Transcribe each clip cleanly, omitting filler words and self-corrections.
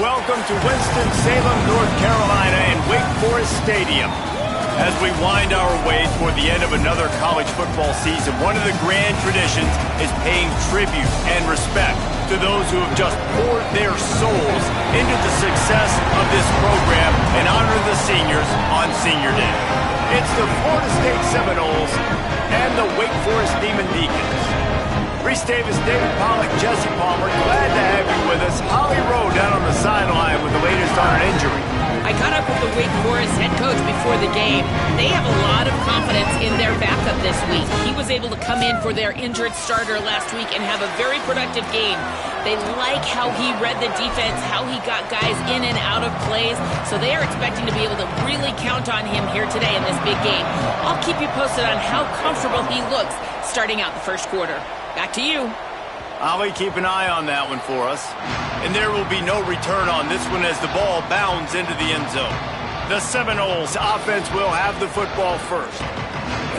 Welcome to Winston-Salem, North Carolina and Wake Forest Stadium. As we wind our way toward the end of another college football season, one of the grand traditions is paying tribute and respect to those who have just poured their souls into the success of this program and honor the seniors on Senior Day. It's the Florida State Seminoles and the Wake Forest Demon Deacons. Reese Davis, David Pollack, Jesse Palmer, glad to have you with us. Holly Rowe down on the sideline with the latest on an injury. I caught up with the Wake Forest head coach before the game. They have a lot of confidence in their backup this week. He was able to come in for their injured starter last week and have a very productive game. They like how he read the defense, how he got guys in and out of plays, so they are expecting to be able to really count on him here today in this big game. I'll keep you posted on how comfortable he looks starting out the first quarter. Back to you. Ollie, keep an eye on that one for us. And there will be no return on this one as the ball bounds into the end zone. The Seminoles offense will have the football first.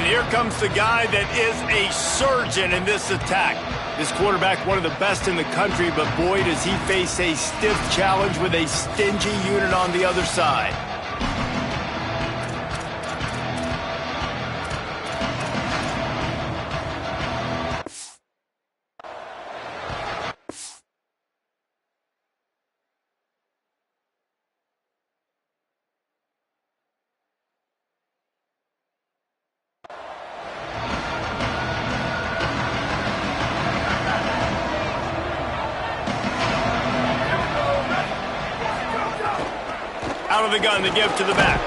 And here comes the guy that is a surgeon in this attack. This quarterback, one of the best in the country, but boy, does he face a stiff challenge with a stingy unit on the other side. Out of the gun to give to the back.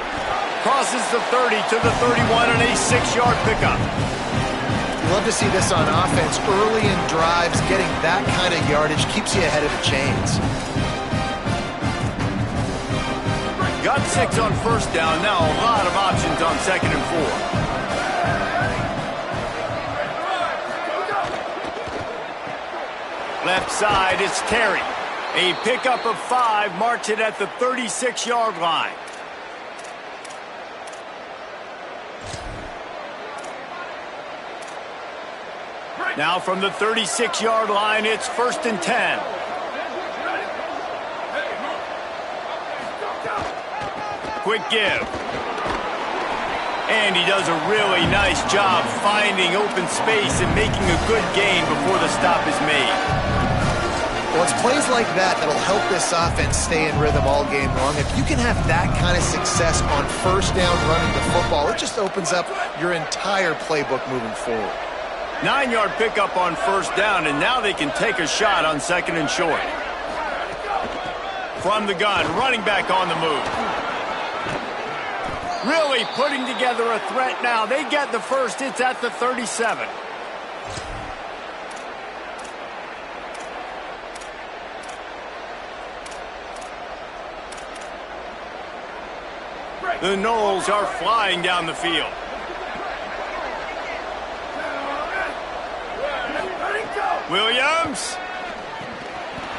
Crosses the 30 to the 31 and a 6-yard pickup. You love to see this on offense. Early in drives, getting that kind of yardage keeps you ahead of the chains. Got 6 on first down. Now a lot of options on 2nd and 4. Left side, it's Terry. A pickup of 5, marks it at the 36-yard line. Now from the 36-yard line, it's 1st and 10. Quick give. And he does a really nice job finding open space and making a good gain before the stop is made. Well, it's plays like that that'll help this offense stay in rhythm all game long. If you can have that kind of success on first down running the football, it just opens up your entire playbook moving forward. 9-yard pickup on first down, and now they can take a shot on 2nd and short. From the gun, running back on the move. Really putting together a threat now. They get the first. It's at the 37. The Noles are flying down the field. Williams.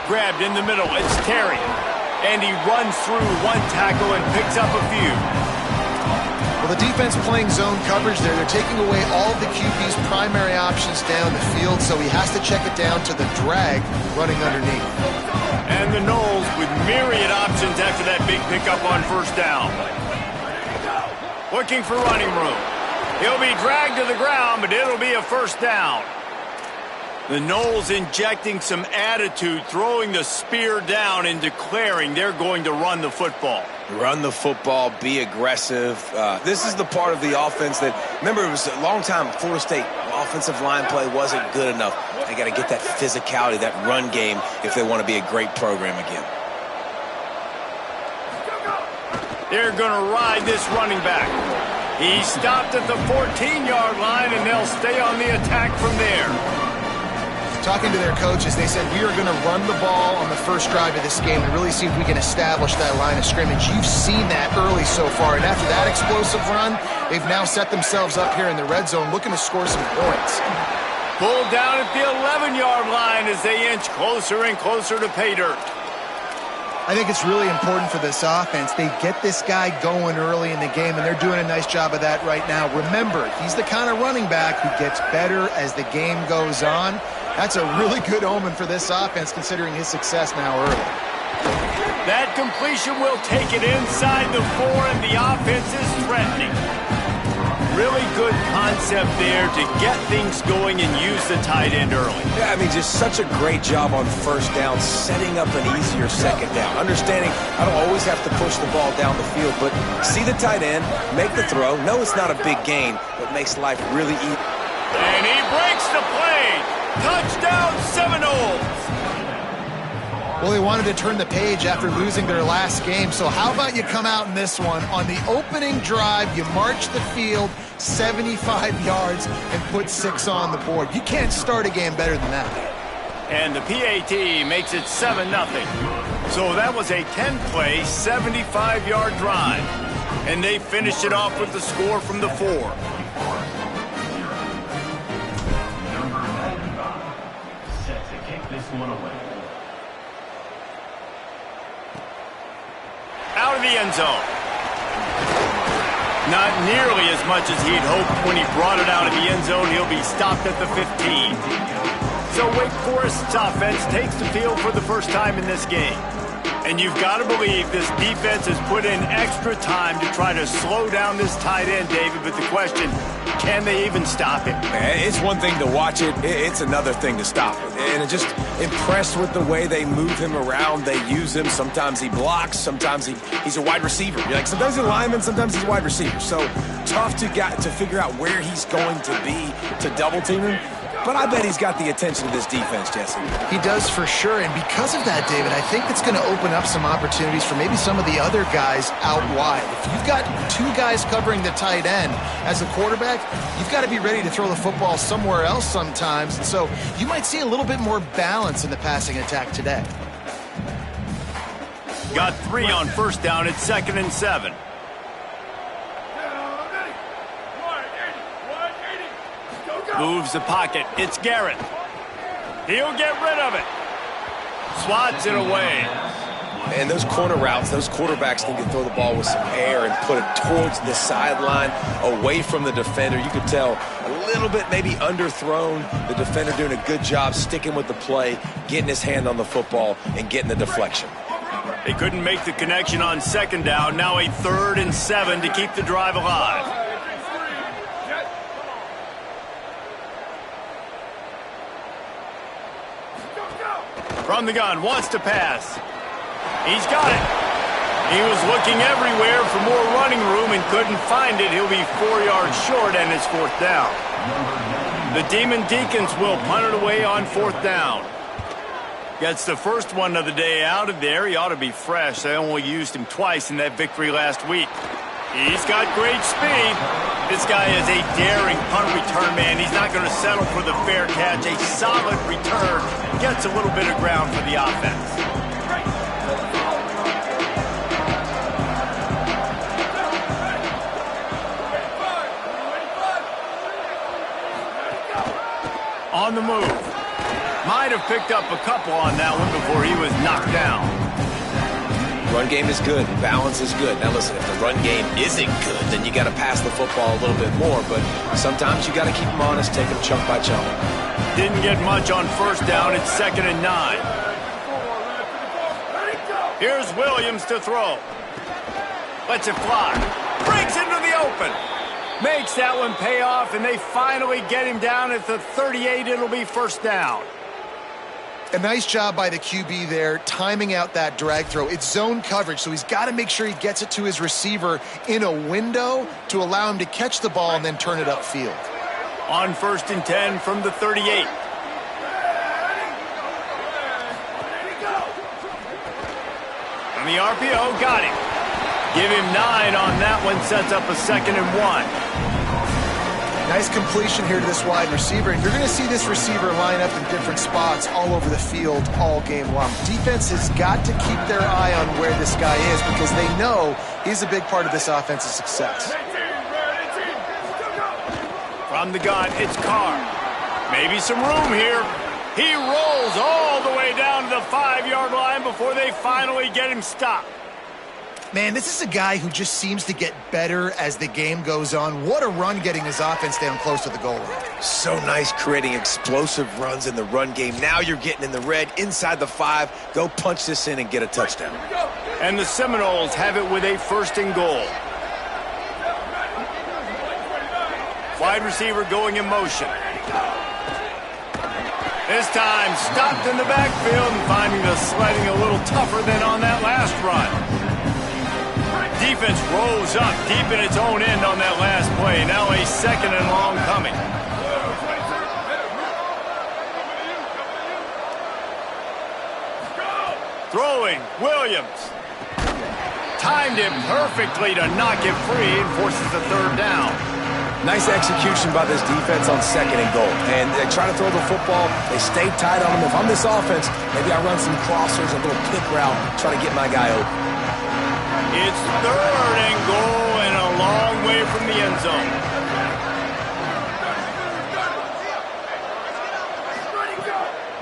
Grabbed in the middle. It's Terry. And he runs through one tackle and picks up a few. Well, the defense playing zone coverage there. They're taking away all of the QB's primary options down the field, so he has to check it down to the drag running underneath. And the Noles with myriad options after that big pickup on first down. Looking for running room. He'll be dragged to the ground, but it'll be a first down. The Noles injecting some attitude, throwing the spear down and declaring they're going to run the football. Run the football, be aggressive. This is the part of the offense that, remember, it was a long time, Florida State offensive line play wasn't good enough. They got to get that physicality, that run game, if they want to be a great program again. They're going to ride this running back. He stopped at the 14-yard line, and they'll stay on the attack from there. Talking to their coaches, they said, we are going to run the ball on the first drive of this game and really see if we can establish that line of scrimmage. You've seen that early so far, and after that explosive run, they've now set themselves up here in the red zone looking to score some points. Pulled down at the 11-yard line as they inch closer and closer to pay dirt. I think it's really important for this offense. They get this guy going early in the game, and they're doing a nice job of that right now. Remember, he's the kind of running back who gets better as the game goes on. That's a really good omen for this offense, considering his success now early. That completion will take it inside the 4, and the offense is threatening. Really good concept there to get things going and use the tight end early. Yeah, I mean, just such a great job on first down, setting up an easier second down. Understanding I don't always have to push the ball down the field, but see the tight end, make the throw. No, it's not a big gain, but makes life really easy. And he breaks the play. Touchdown Seminoles. Well, they wanted to turn the page after losing their last game, so how about you come out in this one? On the opening drive, you march the field 75 yards and put 6 on the board. You can't start a game better than that. And the PAT makes it 7-0. So that was a 10-play, 75-yard drive. And they finished it off with the score from the 4. Set to kick this one away. Out of the end zone. Not nearly as much as he'd hoped when he brought it out of the end zone. He'll be stopped at the 15. So Wake Forest's offense takes the field for the first time in this game. And you've got to believe this defense has put in extra time to try to slow down this tight end, David. But the question, can they even stop it? It's one thing to watch it. It's another thing to stop it. And I'm just impressed with the way they move him around. They use him. Sometimes he blocks. Sometimes he's a wide receiver. You're like, sometimes he's a lineman. Sometimes he's a wide receiver. So tough to figure out where he's going to be to double team him. But I bet he's got the attention of this defense, Jesse. He does for sure, and because of that, David, I think it's going to open up some opportunities for maybe some of the other guys out wide. If you've got 2 guys covering the tight end as a quarterback, you've got to be ready to throw the football somewhere else sometimes, and so you might see a little bit more balance in the passing attack today. Got 3 on first down. It's 2nd and 7. Moves the pocket. It's Garrett. He'll get rid of it. Swats it away. And those corner routes, those quarterbacks need to throw the ball with some air and put it towards the sideline, away from the defender. You could tell a little bit maybe underthrown. The defender doing a good job sticking with the play, getting his hand on the football, and getting the deflection. They couldn't make the connection on 2nd down. Now a 3rd and 7 to keep the drive alive. From the gun, wants to pass. He's got it. He was looking everywhere for more running room and couldn't find it. He'll be 4 yards short, and it's 4th down. The Demon Deacons will punt it away on 4th down. Gets the first one of the day out of there. He ought to be fresh. They only used him twice in that victory last week. He's got great speed. This guy is a daring punt return man. He's not going to settle for the fair catch. A solid return. Gets a little bit of ground for the offense. On the move. Might have picked up a couple on that one before he was knocked down. Run game is good. Balance is good. Now listen, if the run game isn't good, then you got to pass the football a little bit more. But sometimes you got to keep them honest, take them chunk by chunk. Didn't get much on first down. It's 2nd and 9. Here's Williams to throw. Lets it fly. Breaks into the open. Makes that one pay off, and they finally get him down at the 38. It'll be 1st down. A nice job by the QB there, timing out that drag throw. It's zone coverage, so he's got to make sure he gets it to his receiver in a window to allow him to catch the ball and then turn it upfield. On 1st and 10 from the 38. And the RPO got him. Give him 9 on that one, sets up a 2nd and 1. Nice completion here to this wide receiver, and you're going to see this receiver line up in different spots all over the field all game long. Defense has got to keep their eye on where this guy is because they know he's a big part of this offense's success. From the gun, it's Carr. Maybe some room here. He rolls all the way down to the 5-yard line before they finally get him stopped. Man, this is a guy who just seems to get better as the game goes on. What a run getting his offense down close to the goal line. So nice creating explosive runs in the run game. Now you're getting in the red, inside the 5. Go punch this in and get a touchdown. And the Seminoles have it with a 1st and goal. Wide receiver going in motion. This time stopped in the backfield and finding the sledding a little tougher than on that last run. Defense rose up deep in its own end on that last play. Now a 2nd and long coming. Throwing, Williams. Timed it perfectly to knock it free and forces the 3rd down. Nice execution by this defense on 2nd and goal. And they try to throw the football. They stay tight on them. If I'm this offense, maybe I run some crossers, a little pick route, try to get my guy open. It's 3rd and goal and a long way from the end zone.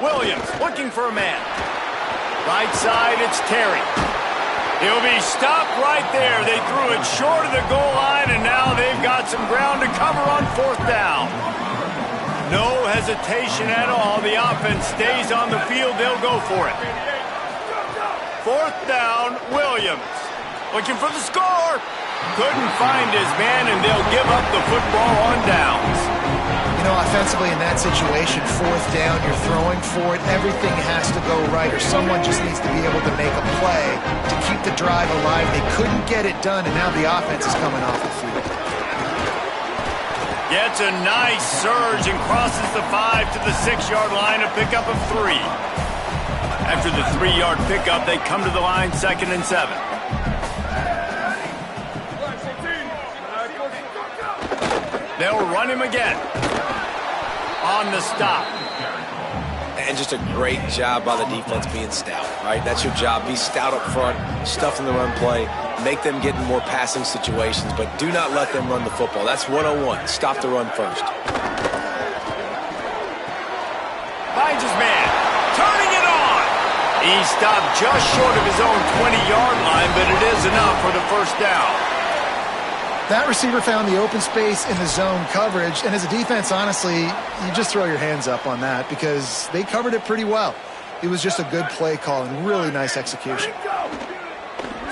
Williams looking for a man. Right side, it's Terry. He'll be stopped right there. They threw it short of the goal line, and now they've got some ground to cover on 4th down. No hesitation at all. The offense stays on the field. They'll go for it. 4th down, Williams. Looking for the score. Couldn't find his man, and they'll give up the football on downs. You know, offensively in that situation, 4th down, you're throwing for it. Everything has to go right, or someone just needs to be able to make a play to keep the drive alive. They couldn't get it done, and now the offense is coming off the field. Gets a nice surge and crosses the 5 to the 6-yard line, a pickup of 3. After the 3-yard pickup, they come to the line 2nd and 7. They'll run him again. On the stop. And just a great job by the defense being stout, right? That's your job. Be stout up front, stuff in the run play, make them get in more passing situations, but do not let them run the football. That's 101. Stop the run first. Finds his man. Turning it on. He stopped just short of his own 20-yard line, but it is enough for the 1st down. That receiver found the open space in the zone coverage, and as a defense, honestly, you just throw your hands up on that because they covered it pretty well. It was just a good play call and really nice execution.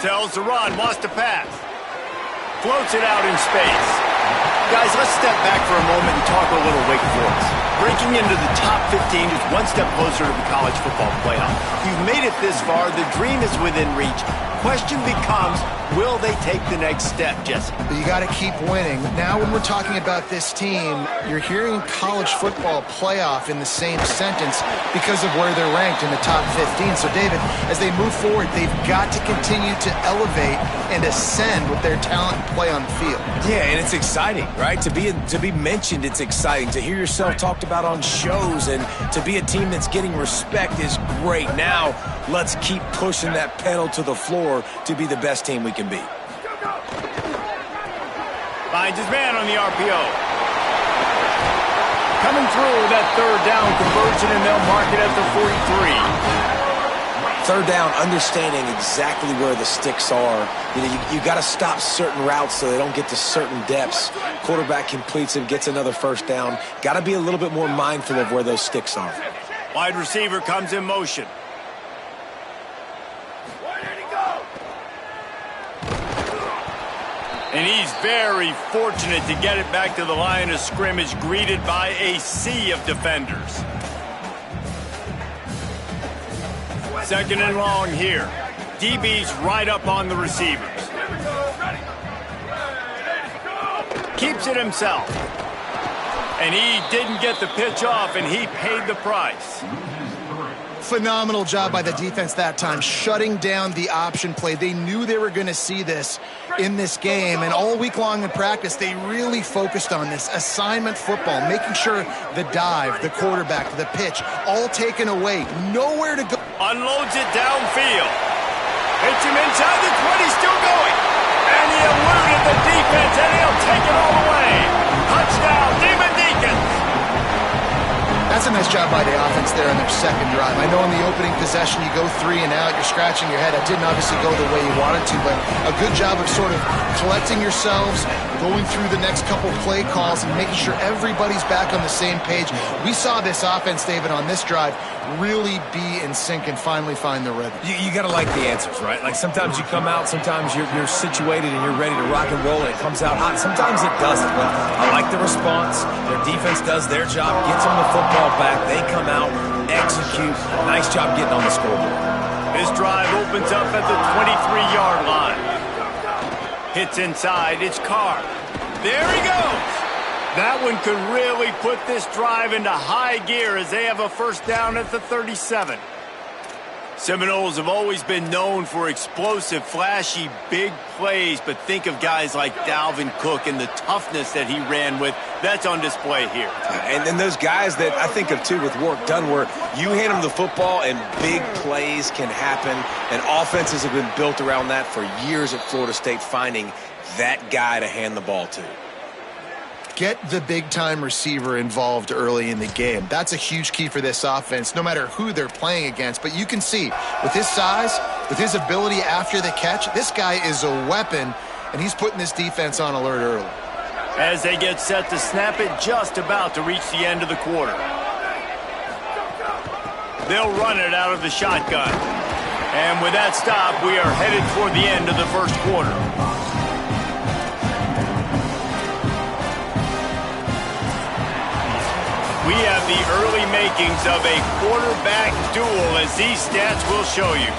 Tells the run, wants to pass. Floats it out in space. Guys, let's step back for a moment and talk a little Wake Forest. Breaking into the top 15 is one step closer to the college football playoff. You've made it this far. The dream is within reach. Question becomes, will they take the next step, Jesse? But you got to keep winning. Now when we're talking about this team, you're hearing college football playoff in the same sentence because of where they're ranked in the top 15. So, David, as they move forward, they've got to continue to elevate and ascend with their talent and play on the field. Yeah, and it's exciting, right? To be mentioned, it's exciting. To hear yourself talked about on shows and to be a team that's getting respect is great. Now, let's keep pushing that pedal to the floor to be the best team we can be. Finds his man on the RPO. Coming through that 3rd down conversion, and they'll mark it at the 43. 3rd down, understanding exactly where the sticks are. You got to stop certain routes so they don't get to certain depths. Quarterback completes and gets another 1st down. Got to be a little bit more mindful of where those sticks are. Wide receiver comes in motion. And he's very fortunate to get it back to the line of scrimmage, greeted by a sea of defenders. 2nd and long here. DB's right up on the receivers. Keeps it himself. And he didn't get the pitch off, and he paid the price. Phenomenal job by the defense that time, shutting down the option play. They knew they were going to see this in this game, and all week long in practice, they really focused on this assignment football, making sure the dive, the quarterback, the pitch, all taken away, nowhere to go. Unloads it downfield. Hits him inside the 20, still going. And he eluded the defense, and he'll take it all the way. Touchdown, Demon Deacons. That's nice job by the offense there on their second drive. I know in the opening possession you go 3 and out, you're scratching your head. It didn't obviously go the way you wanted to, but a good job of sort of collecting yourselves, going through the next couple play calls and making sure everybody's back on the same page. We saw this offense, David, on this drive really be in sync and finally find the rhythm. You got to like the answers, right? Like sometimes you come out, sometimes you're situated and you're ready to rock and roll and it comes out hot. Sometimes it doesn't. But I like the response. Their defense does their job, gets them the football back. They come out, execute. Nice job getting on the scoreboard. This drive opens up at the 23-yard line. Hits inside. It's Carr. There he goes. That one could really put this drive into high gear as they have a first down at the 37. Seminoles have always been known for explosive, flashy, big plays, but think of guys like Dalvin Cook and the toughness that he ran with. That's on display here. And then those guys that I think of, too, with work done, where you hand them the football and big plays can happen, and offenses have been built around that for years at Florida State, finding that guy to hand the ball to. Get the big-time receiver involved early in the game. That's a huge key for this offense, no matter who they're playing against. But you can see, with his size, with his ability after the catch, this guy is a weapon, and he's putting this defense on alert early. As they get set to snap it, just about to reach the end of the quarter. They'll run it out of the shotgun. And with that stop, we are headed toward the end of the first quarter. We have the early makings of a quarterback duel, as these stats will show you.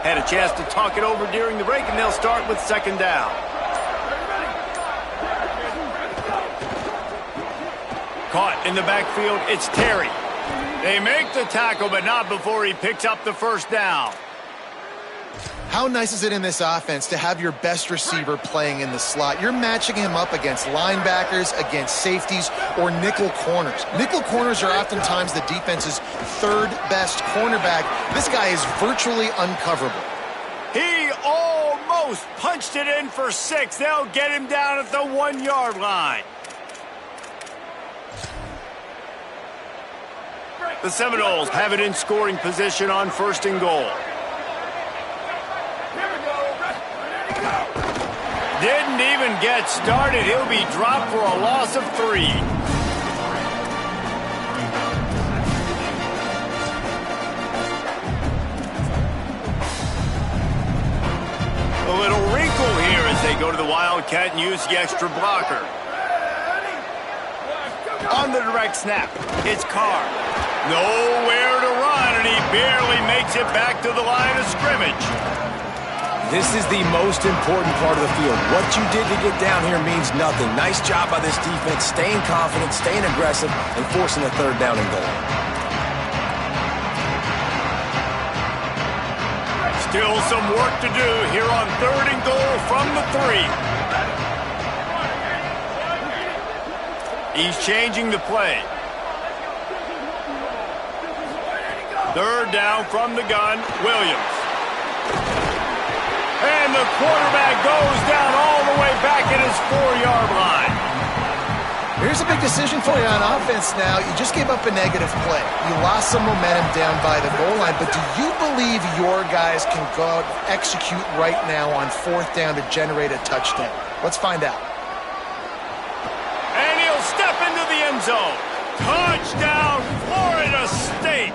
Had a chance to talk it over during the break, and they'll start with second down. Caught in the backfield, it's Terry. They make the tackle, but not before he picks up the first down. How nice is it in this offense to have your best receiver playing in the slot? You're matching him up against linebackers, against safeties, or nickel corners. Nickel corners are oftentimes the defense's third best cornerback. This guy is virtually uncoverable. He almost punched it in for 6. They'll get him down at the 1-yard line. The Seminoles have it in scoring position on first and goal. Didn't even get started. He'll be dropped for a loss of 3. A little wrinkle here as they go to the Wildcat and use the extra blocker. On the direct snap, it's Carr. Nowhere to run, and he barely makes it back to the line of scrimmage. This is the most important part of the field. What you did to get down here means nothing. Nice job by this defense, staying confident, staying aggressive, and forcing a third down and goal. Still some work to do here on third and goal from the 3. He's changing the play. Third down from the gun, Williams. And the quarterback goes down all the way back at his 4-yard line. Here's a big decision for you on offense now. You just gave up a negative play. You lost some momentum down by the goal line, but do you believe your guys can go out and execute right now on 4th down to generate a touchdown? Let's find out. And he'll step into the end zone. Touchdown, Florida State.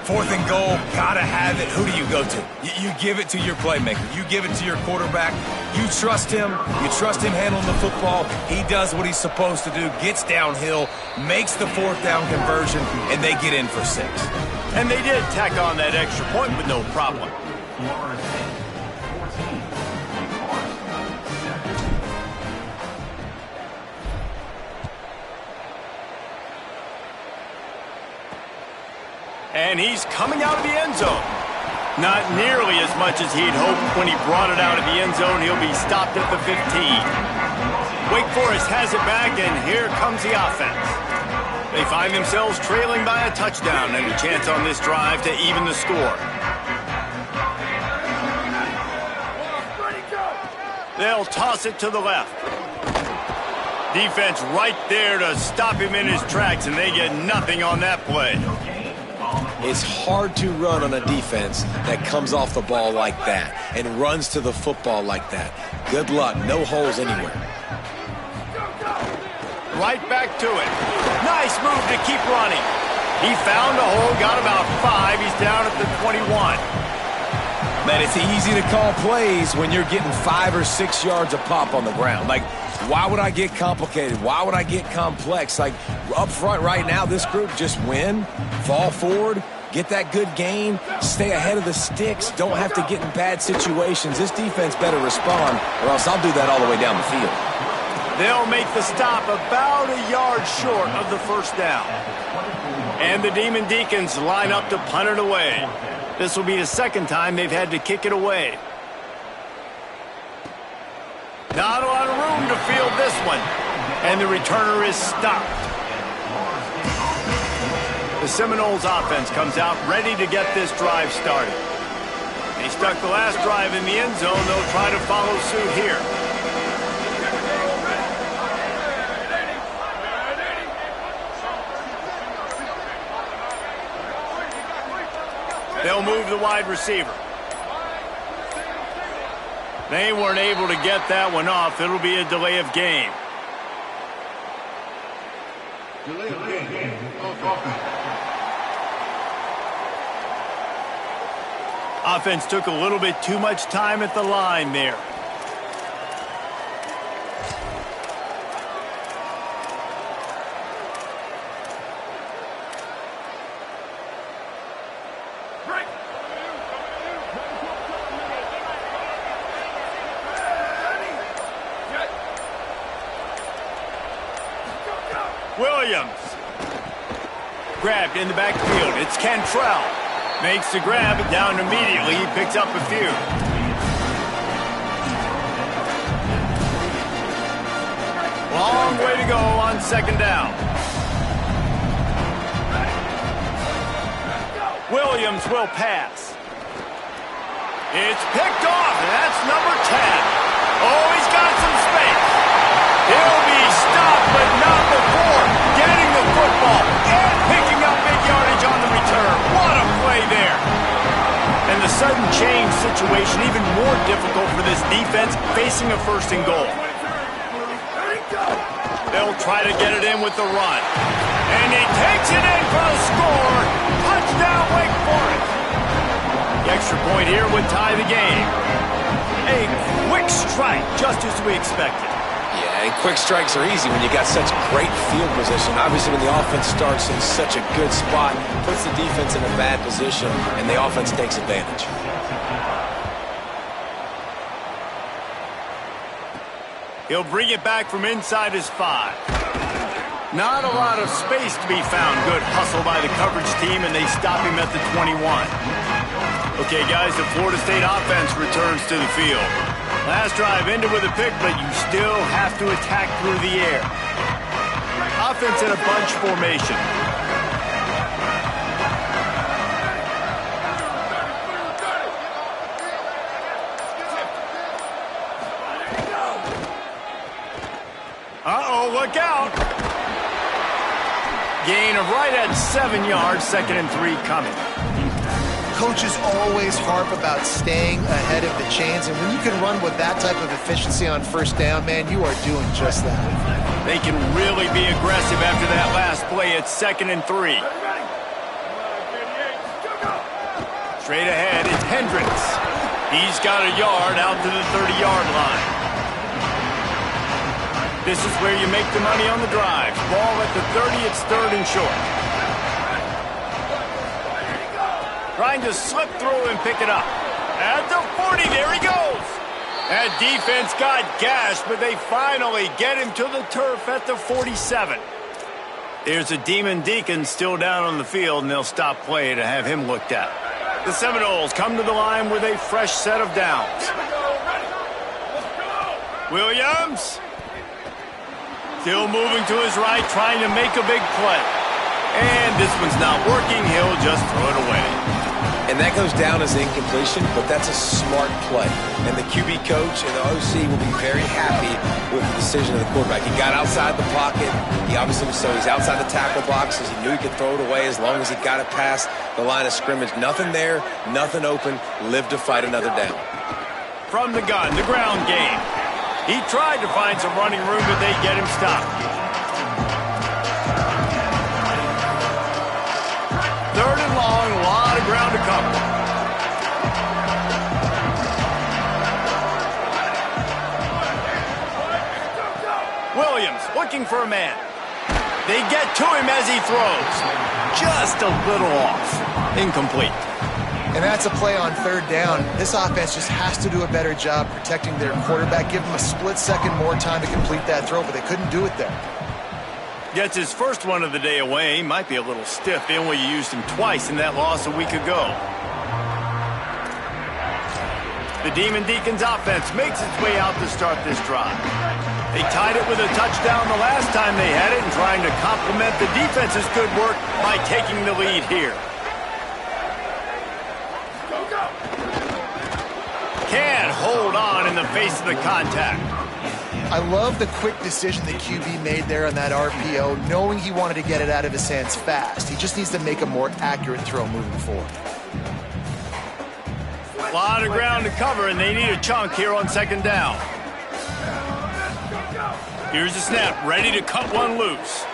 4th and goal, gotta have it. Who do you go to? You give it to your playmaker. You give it to your quarterback. You trust him. You trust him handling the football. He does what he's supposed to do, gets downhill, makes the 4th down conversion, and they get in for 6. And they did tack on that extra point with no problem. And he's coming out of the end zone. Not nearly as much as he'd hoped when he brought it out of the end zone. He'll be stopped at the 15. Wake Forest has it back, and here comes the offense. They find themselves trailing by a touchdown and a chance on this drive to even the score. They'll toss it to the left. Defense right there to stop him in his tracks, and they get nothing on that play. It's hard to run on a defense that comes off the ball like that and runs to the football like that. Good luck. No holes anywhere. Right back to it. Nice move to keep running. He found a hole, got about 5. He's down at the 21. Man, it's easy to call plays when you're getting 5 or 6 yards a pop on the ground. Like, why would I get complicated? Why would I get complex? Like, up front right now, this group just win, fall forward, get that good gain, stay ahead of the sticks, don't have to get in bad situations. This defense better respond, or else I'll do that all the way down the field. They'll make the stop about a yard short of the first down. And the Demon Deacons line up to punt it away. This will be the second time they've had to kick it away. Not a lot of room to field this one. And the returner is stopped. The Seminoles offense comes out ready to get this drive started. They stuck the last drive in the end zone. They'll try to follow suit here. They'll move the wide receiver. They weren't able to get that one off. It'll be a delay of game. Delay of game. Offense took a little bit too much time at the line there. Williams. Grabbed in the backfield. It's Cantrell. Makes the grab down immediately. He picks up a few. Long way to go on second down. Williams will pass. It's picked off, and that's number 10. Oh, he's got some space. He'll be stopped, but not before getting the football and picking up big yardage on the return. What a play there. And the sudden change situation even more difficult for this defense facing a first and goal. They'll try to get it in with the run. And he takes it in for the score. Touchdown, Wake Forest. The extra point here would tie the game. A quick strike, just as we expected. Yeah, and quick strikes are easy when you got such great field position. Obviously, when the offense starts in such a good spot, puts the defense in a bad position, and the offense takes advantage. He'll bring it back from inside his 5. Not a lot of space to be found. Good hustle by the coverage team, and they stop him at the 21. Okay, guys, the Florida State offense returns to the field. Last drive ended with a pick, but you still have to attack through the air. Offense in a bunch formation. Uh-oh, look out. Gain of right at 7 yards, 2nd and 3 coming. Coaches always harp about staying ahead of the chains, and when you can run with that type of efficiency on first down, man, you are doing just that. They can really be aggressive after that last play. It's 2nd and 3. Straight ahead, it's Hendricks. He's got a yard out to the 30-yard line. This is where you make the money on the drive. Ball at the 30, it's 3rd and short. Trying to slip through and pick it up. At the 40, there he goes. That defense got gashed, but they finally get him to the turf at the 47. There's a Demon Deacon still down on the field, and they'll stop play to have him looked at. The Seminoles come to the line with a fresh set of downs. Williams. Still moving to his right, trying to make a big play. And this one's not working. He'll just throw it away. And that goes down as incompletion, but that's a smart play. And the QB coach and the OC will be very happy with the decision of the quarterback. He got outside the pocket. He obviously so he's outside the tackle boxes. He knew he could throw it away as long as he got it past the line of scrimmage. Nothing there, nothing open. Live to fight another down. From the gun, the ground game. He tried to find some running room, but they get him stopped. Third and long, a lot of ground to cover. Williams looking for a man. They get to him as he throws. Just a little off. Incomplete. And that's a play on third down. This offense just has to do a better job protecting their quarterback. Give them a split second more time to complete that throw, but they couldn't do it there. Gets his first one of the day away. Might be a little stiff. They only used him twice in that loss a week ago. The Demon Deacons offense makes its way out to start this drive. They tied it with a touchdown the last time they had it and trying to complement the defense's good work by taking the lead here. Can't hold on in the face of the contact. I love the quick decision the QB made there on that RPO, knowing he wanted to get it out of his hands fast. He just needs to make a more accurate throw moving forward. A lot of ground to cover, and they need a chunk here on second down. Here's the snap, ready to cut one loose.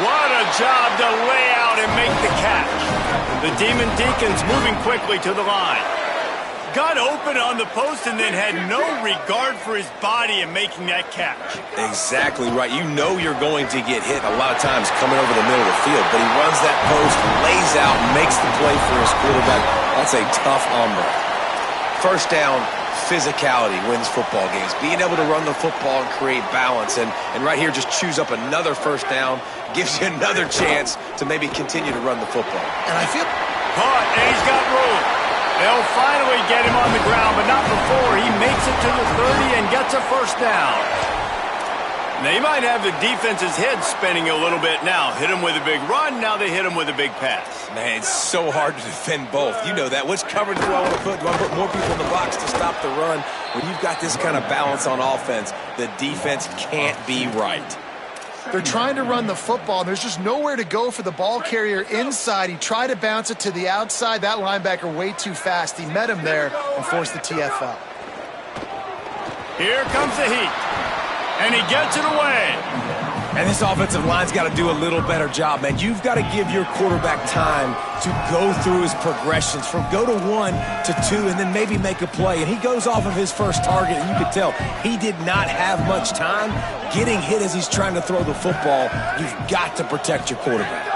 What a job to lay out and make the catch. The Demon Deacons moving quickly to the line. Got open on the post and then had no regard for his body in making that catch. Exactly right. You know you're going to get hit a lot of times coming over the middle of the field, but he runs that post, lays out, makes the play for his quarterback. That's a tough hombre. First down, physicality wins football games. Being able to run the football and create balance, and right here just choose up another first down, gives you another chance to maybe continue to run the football. And I feel... Caught, and he's got room. They'll finally get him on the ground, but not before he makes it to the 30 and gets a first down. They might have the defense's head spinning a little bit now. Hit him with a big run, now they hit him with a big pass. Man, it's so hard to defend both. You know that. Which coverage do I want to put? Do I put more people in the box to stop the run? When you've got this kind of balance on offense, the defense can't be right. They're trying to run the football, and there's just nowhere to go for the ball carrier inside. He tried to bounce it to the outside. That linebacker way too fast. He met him there and forced the TFL. Here comes the heat, and he gets it away. And this offensive line's got to do a little better job, man. You've got to give your quarterback time to go through his progressions from go to 1 to 2 and then maybe make a play. And he goes off of his first target, and you could tell he did not have much time getting hit as he's trying to throw the football. You've got to protect your quarterback.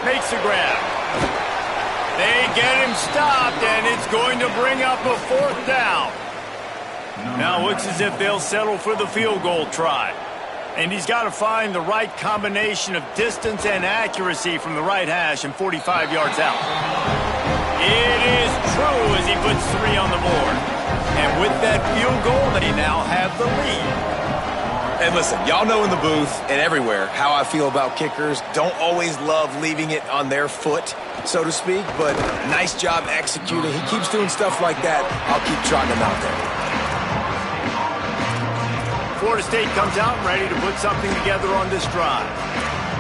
Makes the grab. They get him stopped, and it's going to bring up a fourth down. Now looks as if they'll settle for the field goal try. And he's got to find the right combination of distance and accuracy from the right hash and 45 yards out. It is true as he puts 3 on the board. And with that field goal, they now have the lead. And listen, y'all know in the booth and everywhere how I feel about kickers. Don't always love leaving it on their foot, so to speak, but nice job executing. He keeps doing stuff like that. I'll keep trotting him out there. Florida State comes out ready to put something together on this drive.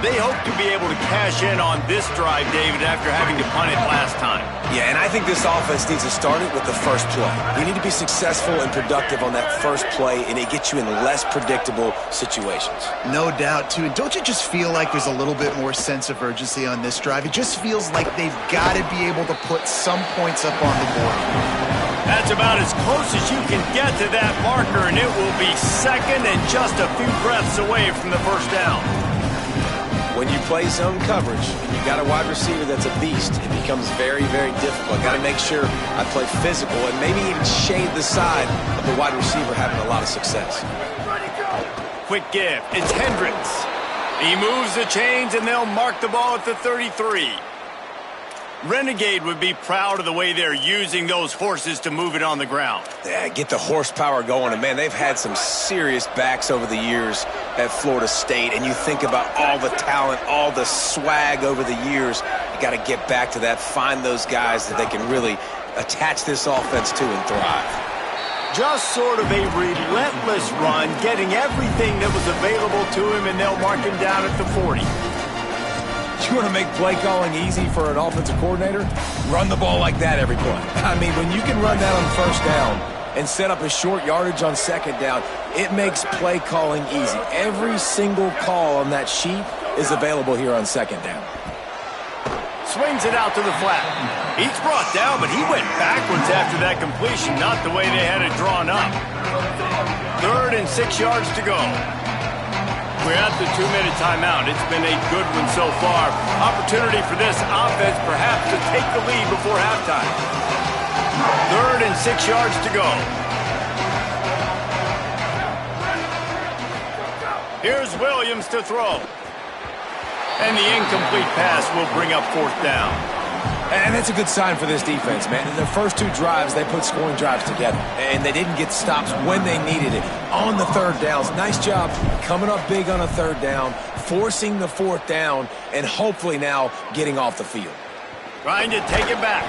They hope to be able to cash in on this drive, David, after having to punt it last time. Yeah, and I think this offense needs to start it with the first play. You need to be successful and productive on that first play, and it gets you in less predictable situations. No doubt, too. And don't you just feel like there's a little bit more sense of urgency on this drive? It just feels like they've got to be able to put some points up on the board. That's about as close as you can get to that marker, and it will be second and just a few breaths away from the first down. When you play zone coverage and you got a wide receiver that's a beast, it becomes very, very difficult. Got to make sure I play physical and maybe even shade the side of the wide receiver having a lot of success. Quick give. It's Hendricks. He moves the chains, and they'll mark the ball at the 33. Renegade would be proud of the way they're using those horses to move it on the ground. Yeah, get the horsepower going. And, man, they've had some serious backs over the years at Florida State. And you think about all the talent, all the swag over the years. You got to get back to that, find those guys that they can really attach this offense to and thrive. Just sort of a relentless run, getting everything that was available to him, and they'll mark him down at the 40. You want to make play calling easy for an offensive coordinator? Run the ball like that every play. I mean, when you can run that on first down and set up a short yardage on second down, it makes play calling easy. Every single call on that sheet is available here on second down. Swings it out to the flat. He's brought down, but he went backwards after that completion, not the way they had it drawn up. 3rd and 6 yards to go. We're at the 2-minute timeout. It's been a good one so far. Opportunity for this offense perhaps to take the lead before halftime. 3rd and 6 yards to go. Here's Williams to throw. And the incomplete pass will bring up 4th down. And that's a good sign for this defense, man. In their first 2 drives, they put scoring drives together. And they didn't get stops when they needed it. On the 3rd downs, nice job coming up big on a 3rd down, forcing the 4th down, and hopefully now getting off the field. Trying to take it back.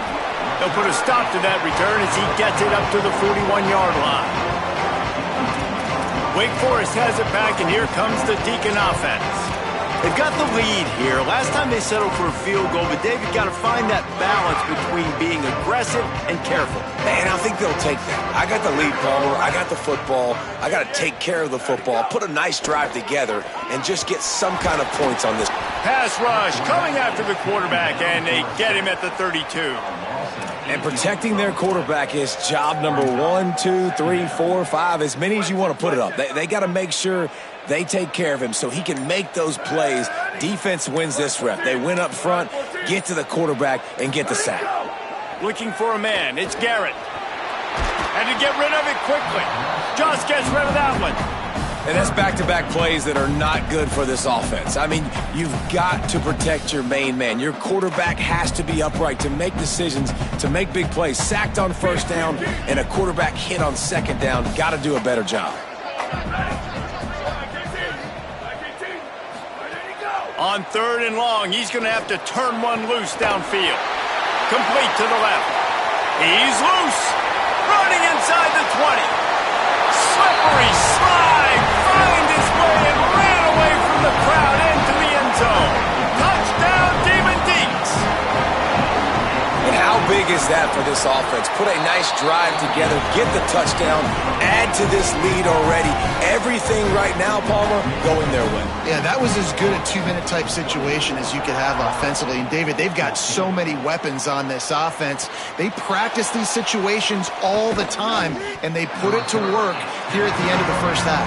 They'll put a stop to that return as he gets it up to the 41-yard line. Wake Forest has it back, and here comes the Deacon offense. They've got the lead here. Last time they settled for a field goal, but David got to find that balance between being aggressive and careful. And I think they'll take that. I got the lead, Palmer. I got the football. I got to take care of the football, put a nice drive together, and just get some kind of points on this. Pass rush coming after the quarterback, and they get him at the 32. And protecting their quarterback is job number 1, 2, 3, 4, 5, as many as you want to put it up. They got to make sure they take care of him so he can make those plays. Defense wins this rep. They win up front, get to the quarterback, and get the sack. Looking for a man. It's Garrett. And to get rid of it quickly. Just gets rid of that one. And that's back-to-back plays that are not good for this offense. I mean, you've got to protect your main man. Your quarterback has to be upright to make decisions, to make big plays. Sacked on 1st down and a quarterback hit on 2nd down. Got to do a better job. On 3rd and long, he's going to have to turn one loose downfield. Complete to the left. He's loose. Running inside the 20. Slippery slide. Found his way and ran away from the crowd into the end zone. Touchdown, Demon Deeks. And how big is that for this offense? Put a nice drive together, get the touchdown, add to this lead already. Everything right now, Palmer, going their way. Yeah, that was as good a 2-minute type situation as you could have offensively. And, David, they've got so many weapons on this offense. They practice these situations all the time, and they put it to work here at the end of the first half.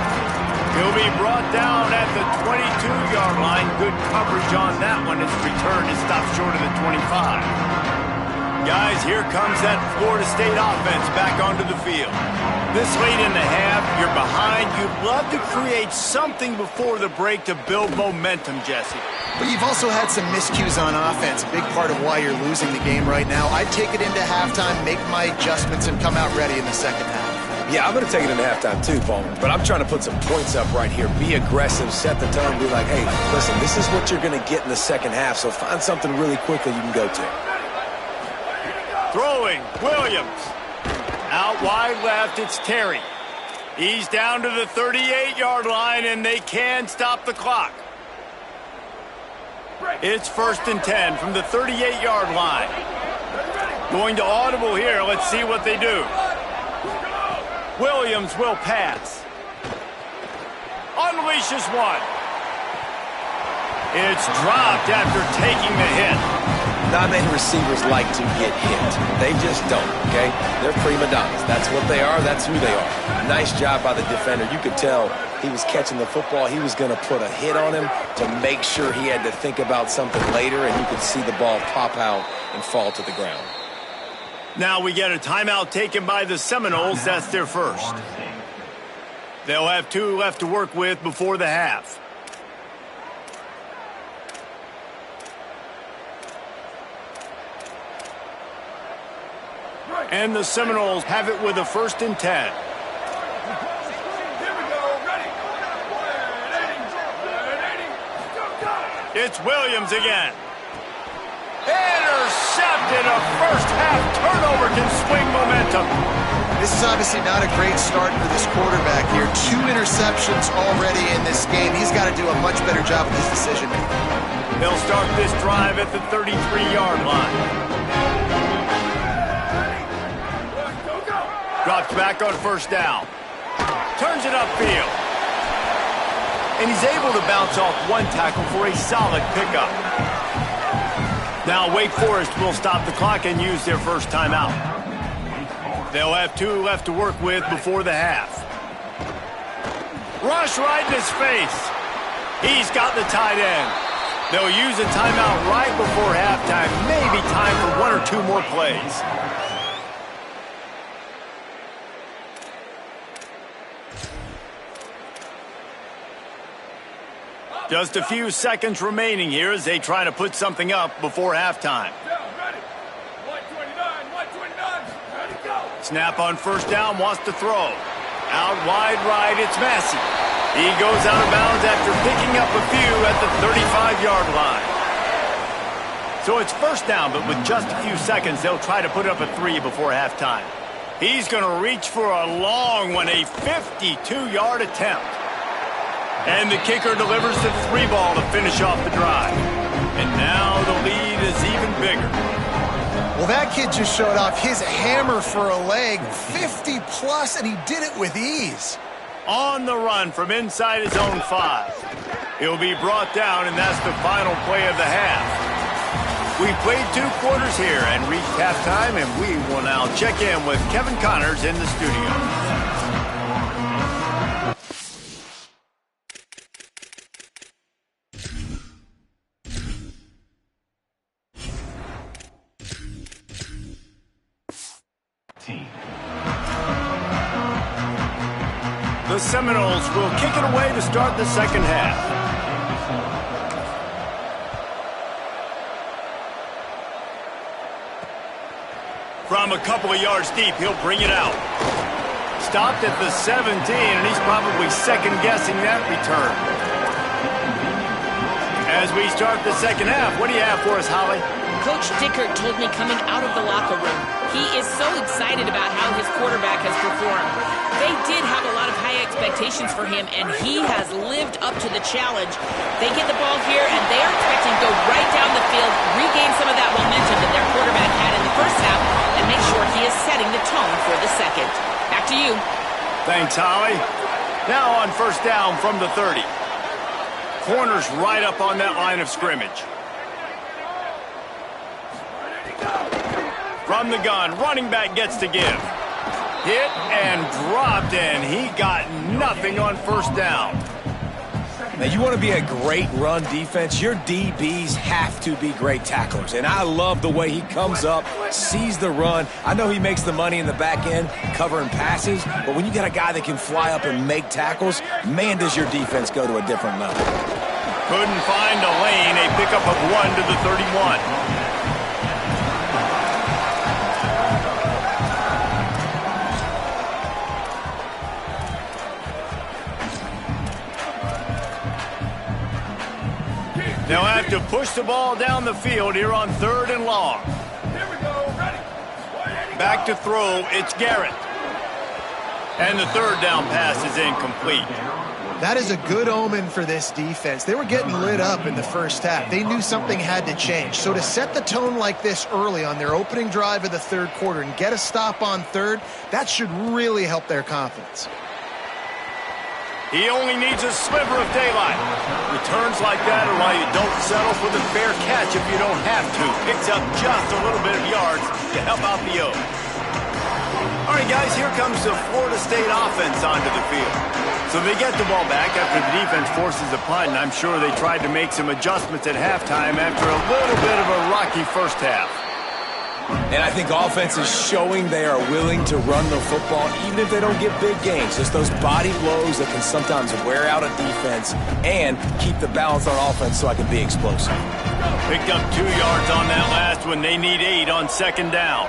He'll be brought down at the 22-yard line. Good coverage on that one. His return is stopped short of the 25. Guys, here comes that Florida State offense back onto the field. This late in the half, you're behind. You'd love to create something before the break to build momentum, Jesse. But you've also had some miscues on offense, a big part of why you're losing the game right now. I'd take it into halftime, make my adjustments, and come out ready in the second half. Yeah, I'm going to take it into halftime too, Palmer. But I'm trying to put some points up right here. Be aggressive, set the tone, be like, hey, listen, this is what you're going to get in the second half, so find something really quickly you can go to. Throwing, Williams. Out wide left, it's Terry. He's down to the 38-yard line, and they can stop the clock. It's 1st and 10 from the 38-yard line. Going to audible here. Let's see what they do. Williams will pass. Unleashes one. It's dropped after taking the hit. Not many receivers like to get hit. They just don't, okay? They're prima donnas. That's what they are. That's who they are. Nice job by the defender. You could tell he was catching the football. He was going to put a hit on him to make sure he had to think about something later, and you could see the ball pop out and fall to the ground. Now we get a timeout taken by the Seminoles. That's their first. They'll have 2 left to work with before the half. And the Seminoles have it with a 1st and 10. It's Williams again. Intercepted. A first-half turnover can swing momentum. This is obviously not a great start for this quarterback here. 2 interceptions already in this game. He's got to do a much better job with his decision-making. They'll start this drive at the 33-yard line. Drops back on 1st down. Turns it upfield. And he's able to bounce off 1 tackle for a solid pickup. Now Wake Forest will stop the clock and use their first timeout. They'll have 2 left to work with before the half. Rush right in his face. He's got the tight end. They'll use a timeout right before halftime. Maybe time for 1 or 2 more plays. Just a few seconds remaining here as they try to put something up before halftime. Snap on 1st down, wants to throw. Out wide right, it's Massey. He goes out of bounds after picking up a few at the 35-yard line. So it's 1st down, but with just a few seconds, they'll try to put up a 3 before halftime. He's going to reach for a long one, a 52-yard attempt. And the kicker delivers the 3 ball to finish off the drive. And now the lead is even bigger. Well, that kid just showed off his hammer for a leg, 50-plus, and he did it with ease. On the run from inside his own 5. He'll be brought down, and that's the final play of the half. We've played 2 quarters here and reached halftime, and we will now check in with Kevin Connors in the studio. The Seminoles will kick it away to start the second half. From a couple of yards deep, he'll bring it out. Stopped at the 17, and he's probably second-guessing that return. As we start the second half, what do you have for us, Holly? Coach Dickert told me coming out of the locker room, he is so excited about how his quarterback has performed. They did have a lot of high expectations for him, and he has lived up to the challenge. They get the ball here, and they are expecting to go right down the field, regain some of that momentum that their quarterback had in the first half, and make sure he is setting the tone for the second. Back to you. Thanks, Holly. Now on 1st down from the 30. Corners right up on that line of scrimmage. From the gun, running back gets to give. Hit and dropped, and he got nothing on 1st down. Now, you want to be a great run defense, your DBs have to be great tacklers. And I love the way he comes up, sees the run. I know he makes the money in the back end, covering passes, but when you got a guy that can fly up and make tackles, man, does your defense go to a different level. Couldn't find a lane, a pickup of 1 to the 31. They'll have to push the ball down the field here on 3rd and long. Here we go, ready. Back to throw, it's Garrett. And the 3rd down pass is incomplete. That is a good omen for this defense. They were getting lit up in the first half. They knew something had to change. So to set the tone like this early on their opening drive of the 3rd quarter and get a stop on 3rd, that should really help their confidence. He only needs a sliver of daylight. Returns like that are why you don't settle for the fair catch if you don't have to. Picks up just a little bit of yards to help out the O. All right, guys, here comes the Florida State offense onto the field. So they get the ball back after the defense forces a punt, and I'm sure they tried to make some adjustments at halftime after a little bit of a rocky first half. And I think offense is showing they are willing to run the football even if they don't get big gains. Just those body blows that can sometimes wear out a defense and keep the balance on offense so I can be explosive. Picked up 2 yards on that last one. They need 8 on 2nd down.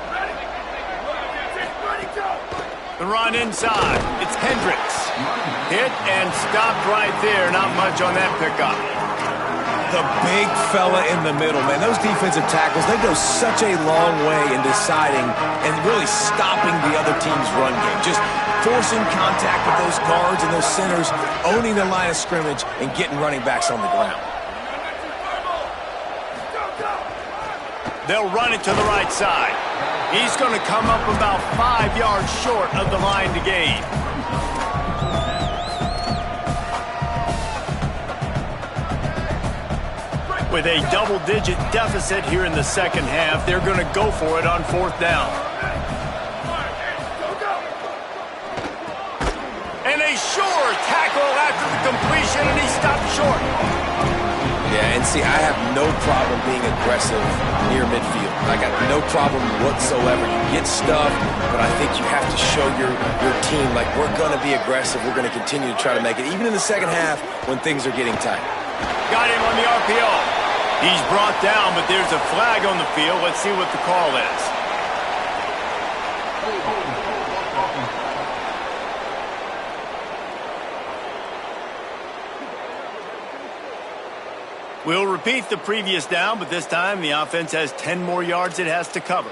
The run inside. It's Hendricks. Hit and stopped right there. Not much on that pickup. The big fella in the middle, man. Those defensive tackles, they go such a long way in deciding and really stopping the other team's run game. Just forcing contact with those guards and those centers, owning the line of scrimmage, and getting running backs on the ground. They'll run it to the right side. He's going to come up about 5 yards short of the line to gain. With a double-digit deficit here in the second half, they're going to go for it on 4th down. And a sure tackle after the completion, and he stopped short. Yeah, and see, I have no problem being aggressive near midfield. I got no problem whatsoever. You get stuff, but I think you have to show your team, like, we're going to be aggressive. We're going to continue to try to make it, even in the second half when things are getting tight. Got him on the RPO. He's brought down, but there's a flag on the field. Let's see what the call is. We'll repeat the previous down, but this time the offense has 10 more yards it has to cover.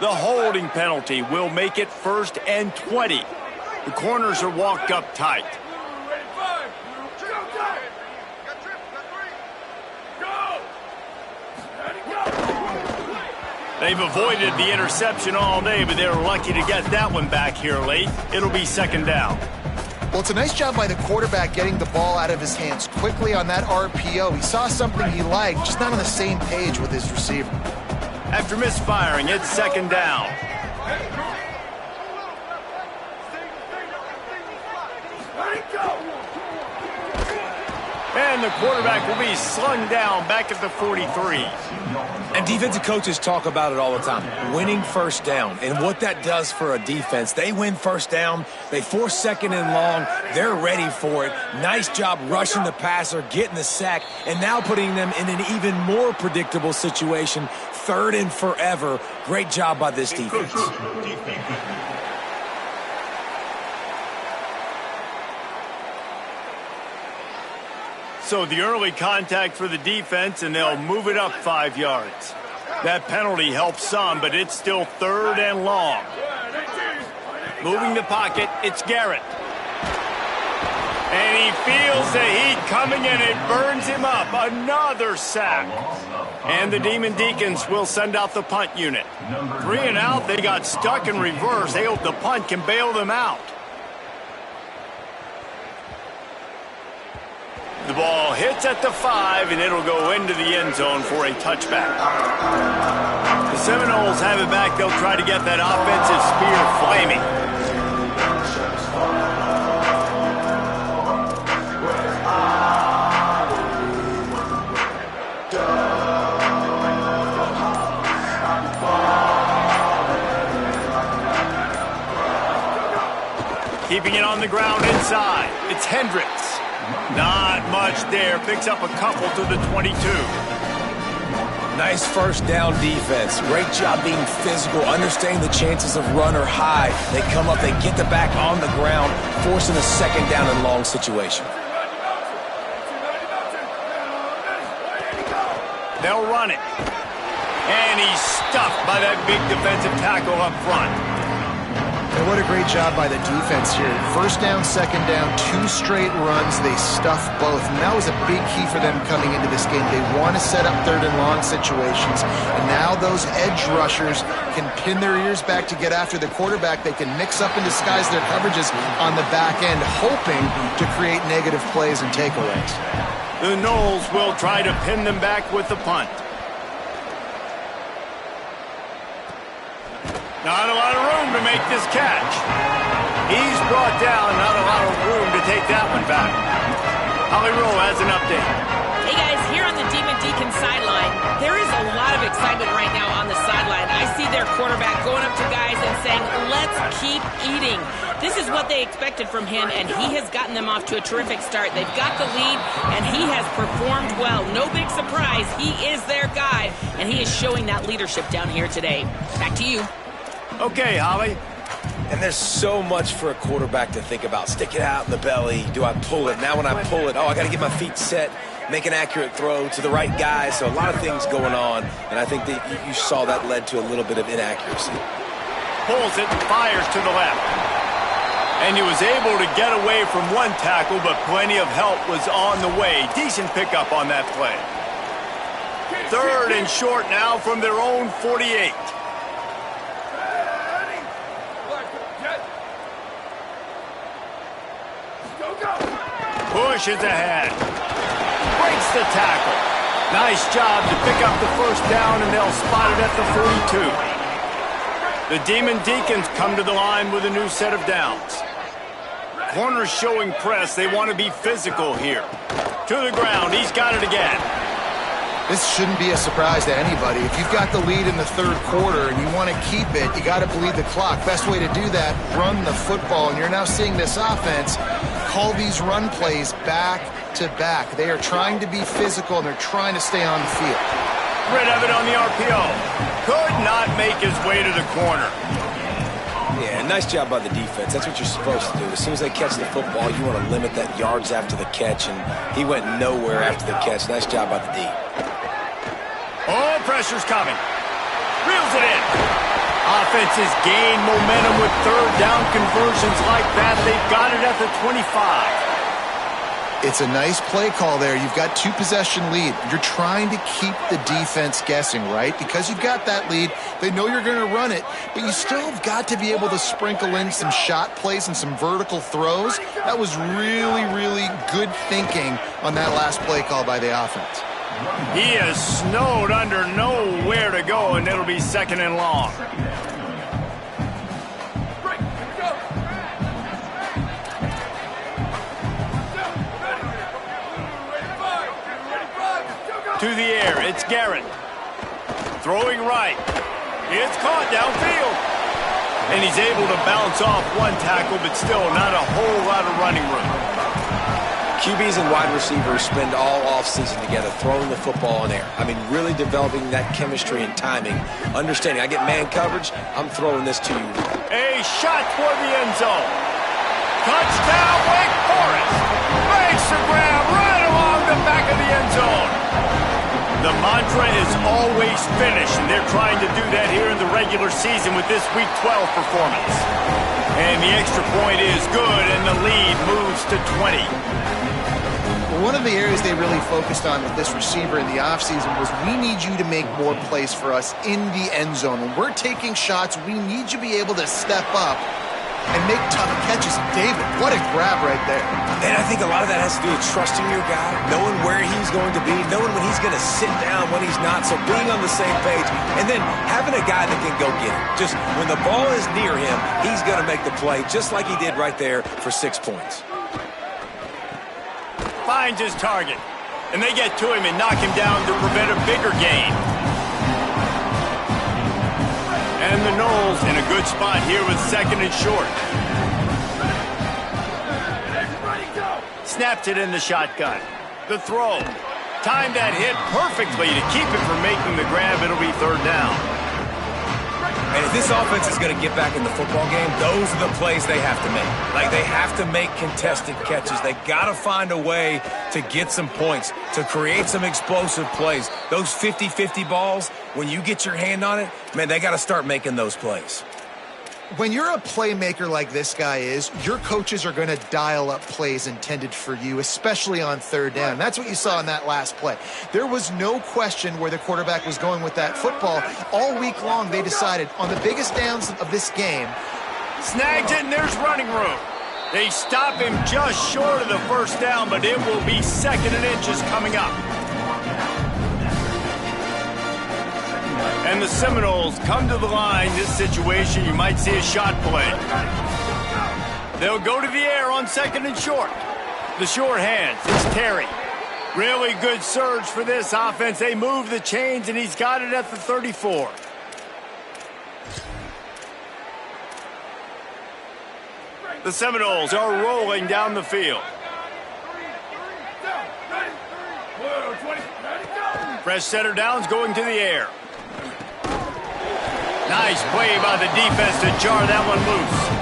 The holding penalty will make it 1st and 20. The corners are walked up tight. They've avoided the interception all day, but they're lucky to get that one back here late. It'll be 2nd down. Well, it's a nice job by the quarterback getting the ball out of his hands quickly on that RPO. He saw something he liked, just not on the same page with his receiver. After misfiring, it's 2nd down. And the quarterback will be slung down back at the 43. And defensive coaches talk about it all the time, winning 1st down. And what that does for a defense, they win 1st down, they force 2nd and long, they're ready for it. Nice job rushing the passer, getting the sack, and now putting them in an even more predictable situation, 3rd and forever. Great job by this defense. So the early contact for the defense, and they'll move it up 5 yards. That penalty helps some, but it's still 3rd and long. Moving the pocket, it's Garrett. And he feels the heat coming, and it burns him up. Another sack. And the Demon Deacons will send out the punt unit. 3 and out, they got stuck in reverse. They hope the punt can bail them out. The ball hits at the 5, and it'll go into the end zone for a touchback. The Seminoles have it back. They'll try to get that offensive spear flaming. Keeping it on the ground inside. It's Hendricks. Not much there. Picks up a couple to the 22. Nice 1st down defense. Great job being physical, understanding the chances of run or high. They come up, they get the back on the ground, forcing a 2nd down and long situation. They'll run it. And he's stuffed by that big defensive tackle up front. And what a great job by the defense here. 1st down, 2nd down, 2 straight runs. They stuff both. And that was a big key for them coming into this game. They want to set up 3rd and long situations. And now those edge rushers can pin their ears back to get after the quarterback. They can mix up and disguise their coverages on the back end, hoping to create negative plays and takeaways. The Noles will try to pin them back with the punt. Not a lot of room to make this catch. He's brought down, not a lot of room to take that one back. Holly Rowe has an update. Hey guys, here on the Demon Deacon sideline, there is a lot of excitement right now on the sideline. I see their quarterback going up to guys and saying, let's keep eating. This is what they expected from him, and he has gotten them off to a terrific start. They've got the lead, and he has performed well. No big surprise. He is their guy, and he is showing that leadership down here today. Back to you. Okay, Holly. And there's so much for a quarterback to think about. Stick it out in the belly. Do I pull it? Now when I pull it, I got to get my feet set, make an accurate throw to the right guy. So a lot of things going on, and I think that you saw that led to a little bit of inaccuracy. Pulls it and fires to the left. And he was able to get away from one tackle, but plenty of help was on the way. Decent pickup on that play. 3rd and short now from their own 48. Pushes ahead. Breaks the tackle. Nice job to pick up the first down, and they'll spot it at the 42. The Demon Deacons come to the line with a new set of downs. Corners showing press. They want to be physical here. To the ground. He's got it again. This shouldn't be a surprise to anybody. If you've got the lead in the 3rd quarter and you want to keep it, you got to bleed the clock. Best way to do that, run the football. And you're now seeing this offense call these run plays back to back. They are trying to be physical, and they're trying to stay on the field. Rid of it on the RPO. Could not make his way to the corner. Yeah, nice job by the defense. That's what you're supposed to do. As soon as they catch the football, you want to limit that yards after the catch, and he went nowhere after the catch. Nice job by the D. Oh, pressure's coming. Reels it in. Offenses gain momentum with 3rd down conversions like that. They've got it at the 25. It's a nice play call there. You've got 2-possession lead. You're trying to keep the defense guessing, right? Because you've got that lead, they know you're going to run it, but you still have got to be able to sprinkle in some shot plays and some vertical throws. That was really, really good thinking on that last play call by the offense. He is snowed under, nowhere to go, and it'll be 2nd and long. To the air, it's Garrett. Throwing right. It's caught downfield. And he's able to bounce off one tackle, but still not a whole lot of running room. QBs and wide receivers spend all offseason together throwing the football in air. I mean, really developing that chemistry and timing. Understanding, I get man coverage, I'm throwing this to you. A shot toward the end zone. Touchdown, Wake Forest. Makes the grab right along the back of the end zone. The mantra is always finish, and they're trying to do that here in the regular season with this Week 12 performance. And the extra point is good, and the lead moves to 20. One of the areas they really focused on with this receiver in the offseason was we need you to make more plays for us in the end zone. When we're taking shots, we need you to be able to step up and make tough catches. David, what a grab right there. And I think a lot of that has to do with trusting your guy, knowing where he's going to be, knowing when he's going to sit down, when he's not, so being on the same page, and then having a guy that can go get it. Just when the ball is near him, he's going to make the play, just like he did right there for 6 points. Finds his target, and they get to him and knock him down to prevent a bigger gain. And the Knowles in a good spot here with 2nd and short. Snapped it in the shotgun. The throw. Timed that hit perfectly to keep it from making the grab. It'll be 3rd down. And if this offense is going to get back in the football game, those are the plays they have to make. Like, they have to make contested catches. They got to find a way to get some points, to create some explosive plays. Those 50-50 balls, when you get your hand on it, man, they got to start making those plays. When you're a playmaker like this guy is, your coaches are going to dial up plays intended for you, especially on 3rd down. That's what you saw in that last play. There was no question where the quarterback was going with that football. All week long, they decided on the biggest downs of this game. Snags it, and there's running room. They stop him just short of the 1st down, but it will be 2nd and inches coming up. And the Seminoles come to the line. This situation, you might see a shot play. They'll go to the air on 2nd and short. The short hands, it's Terry. Really good surge for this offense. They move the chains, and he's got it at the 34. The Seminoles are rolling down the field. Fresh center downs going to the air. Nice play by the defense to jar that one loose.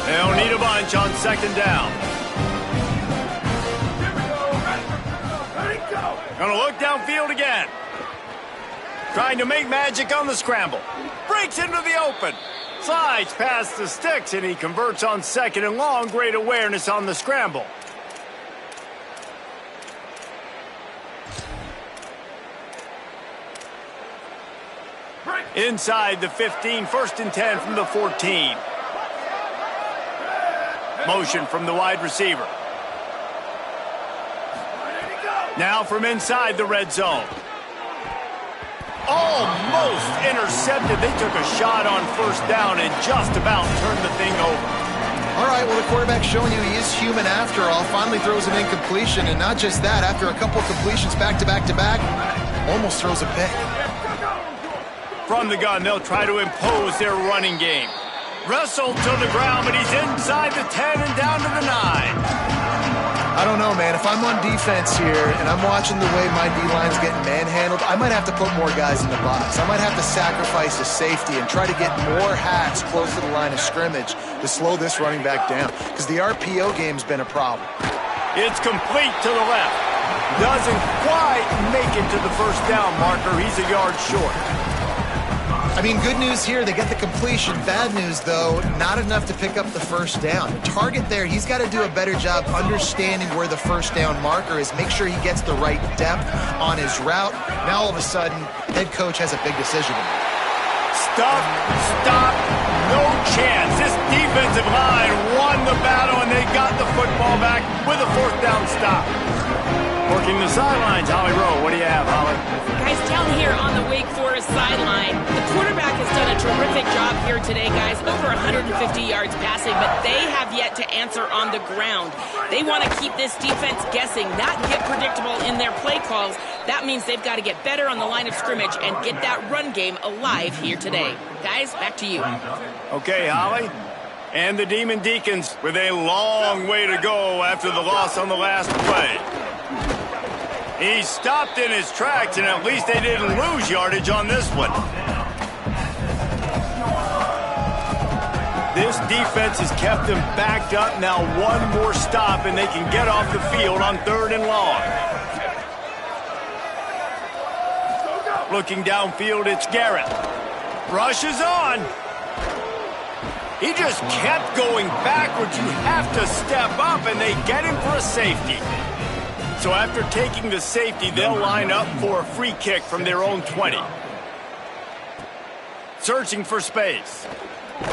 They'll need a bunch on second down. Gonna look downfield again. Trying to make magic on the scramble. Breaks into the open. Slides past the sticks, and he converts on second and long. Great awareness on the scramble. Inside the 15, 1st and 10 from the 14. Motion from the wide receiver. Now from inside the red zone. Almost intercepted. They took a shot on first down and just about turned the thing over. All right, well, the quarterback's showing you he is human after all. Finally throws an incompletion, and not just that, after a couple completions back-to-back-to-back, almost throws a pick. From the gun, they'll try to impose their running game. Wrestled to the ground, but he's inside the 10 and down to the 9. I don't know, man. If I'm on defense here and I'm watching the way my D-line's getting manhandled, I might have to put more guys in the box. I might have to sacrifice a safety and try to get more hats close to the line of scrimmage to slow this running back down, because the RPO game's been a problem. It's complete to the left. Doesn't quite make it to the first down marker. He's a yard short. I mean, good news here, they get the completion. Bad news, though, not enough to pick up the first down. The target there, he's got to do a better job understanding where the first down marker is, make sure he gets the right depth on his route. Now, all of a sudden, head coach has a big decision to make. Stop, no chance. This defensive line won the battle, and they got the football back with a 4th down stop. Working the sidelines, Holly Rowe. What do you have, Holly? Guys, down here on the Wake Forest sideline, the quarterback has done a terrific job here today, guys. Over 150 yards passing, but they have yet to answer on the ground. They want to keep this defense guessing, not get predictable in their play calls. That means they've got to get better on the line of scrimmage and get that run game alive here today. Guys, back to you. Okay, Holly. And the Demon Deacons with a long way to go after the loss on the last play. He stopped in his tracks, and at least they didn't lose yardage on this one. This defense has kept them backed up. Now one more stop, and they can get off the field on 3rd and long. Looking downfield, it's Garrett. Rushes on. He just kept going backwards. You have to step up, and they get him for a safety. So after taking the safety, they'll line up for a free kick from their own 20. Searching for space. The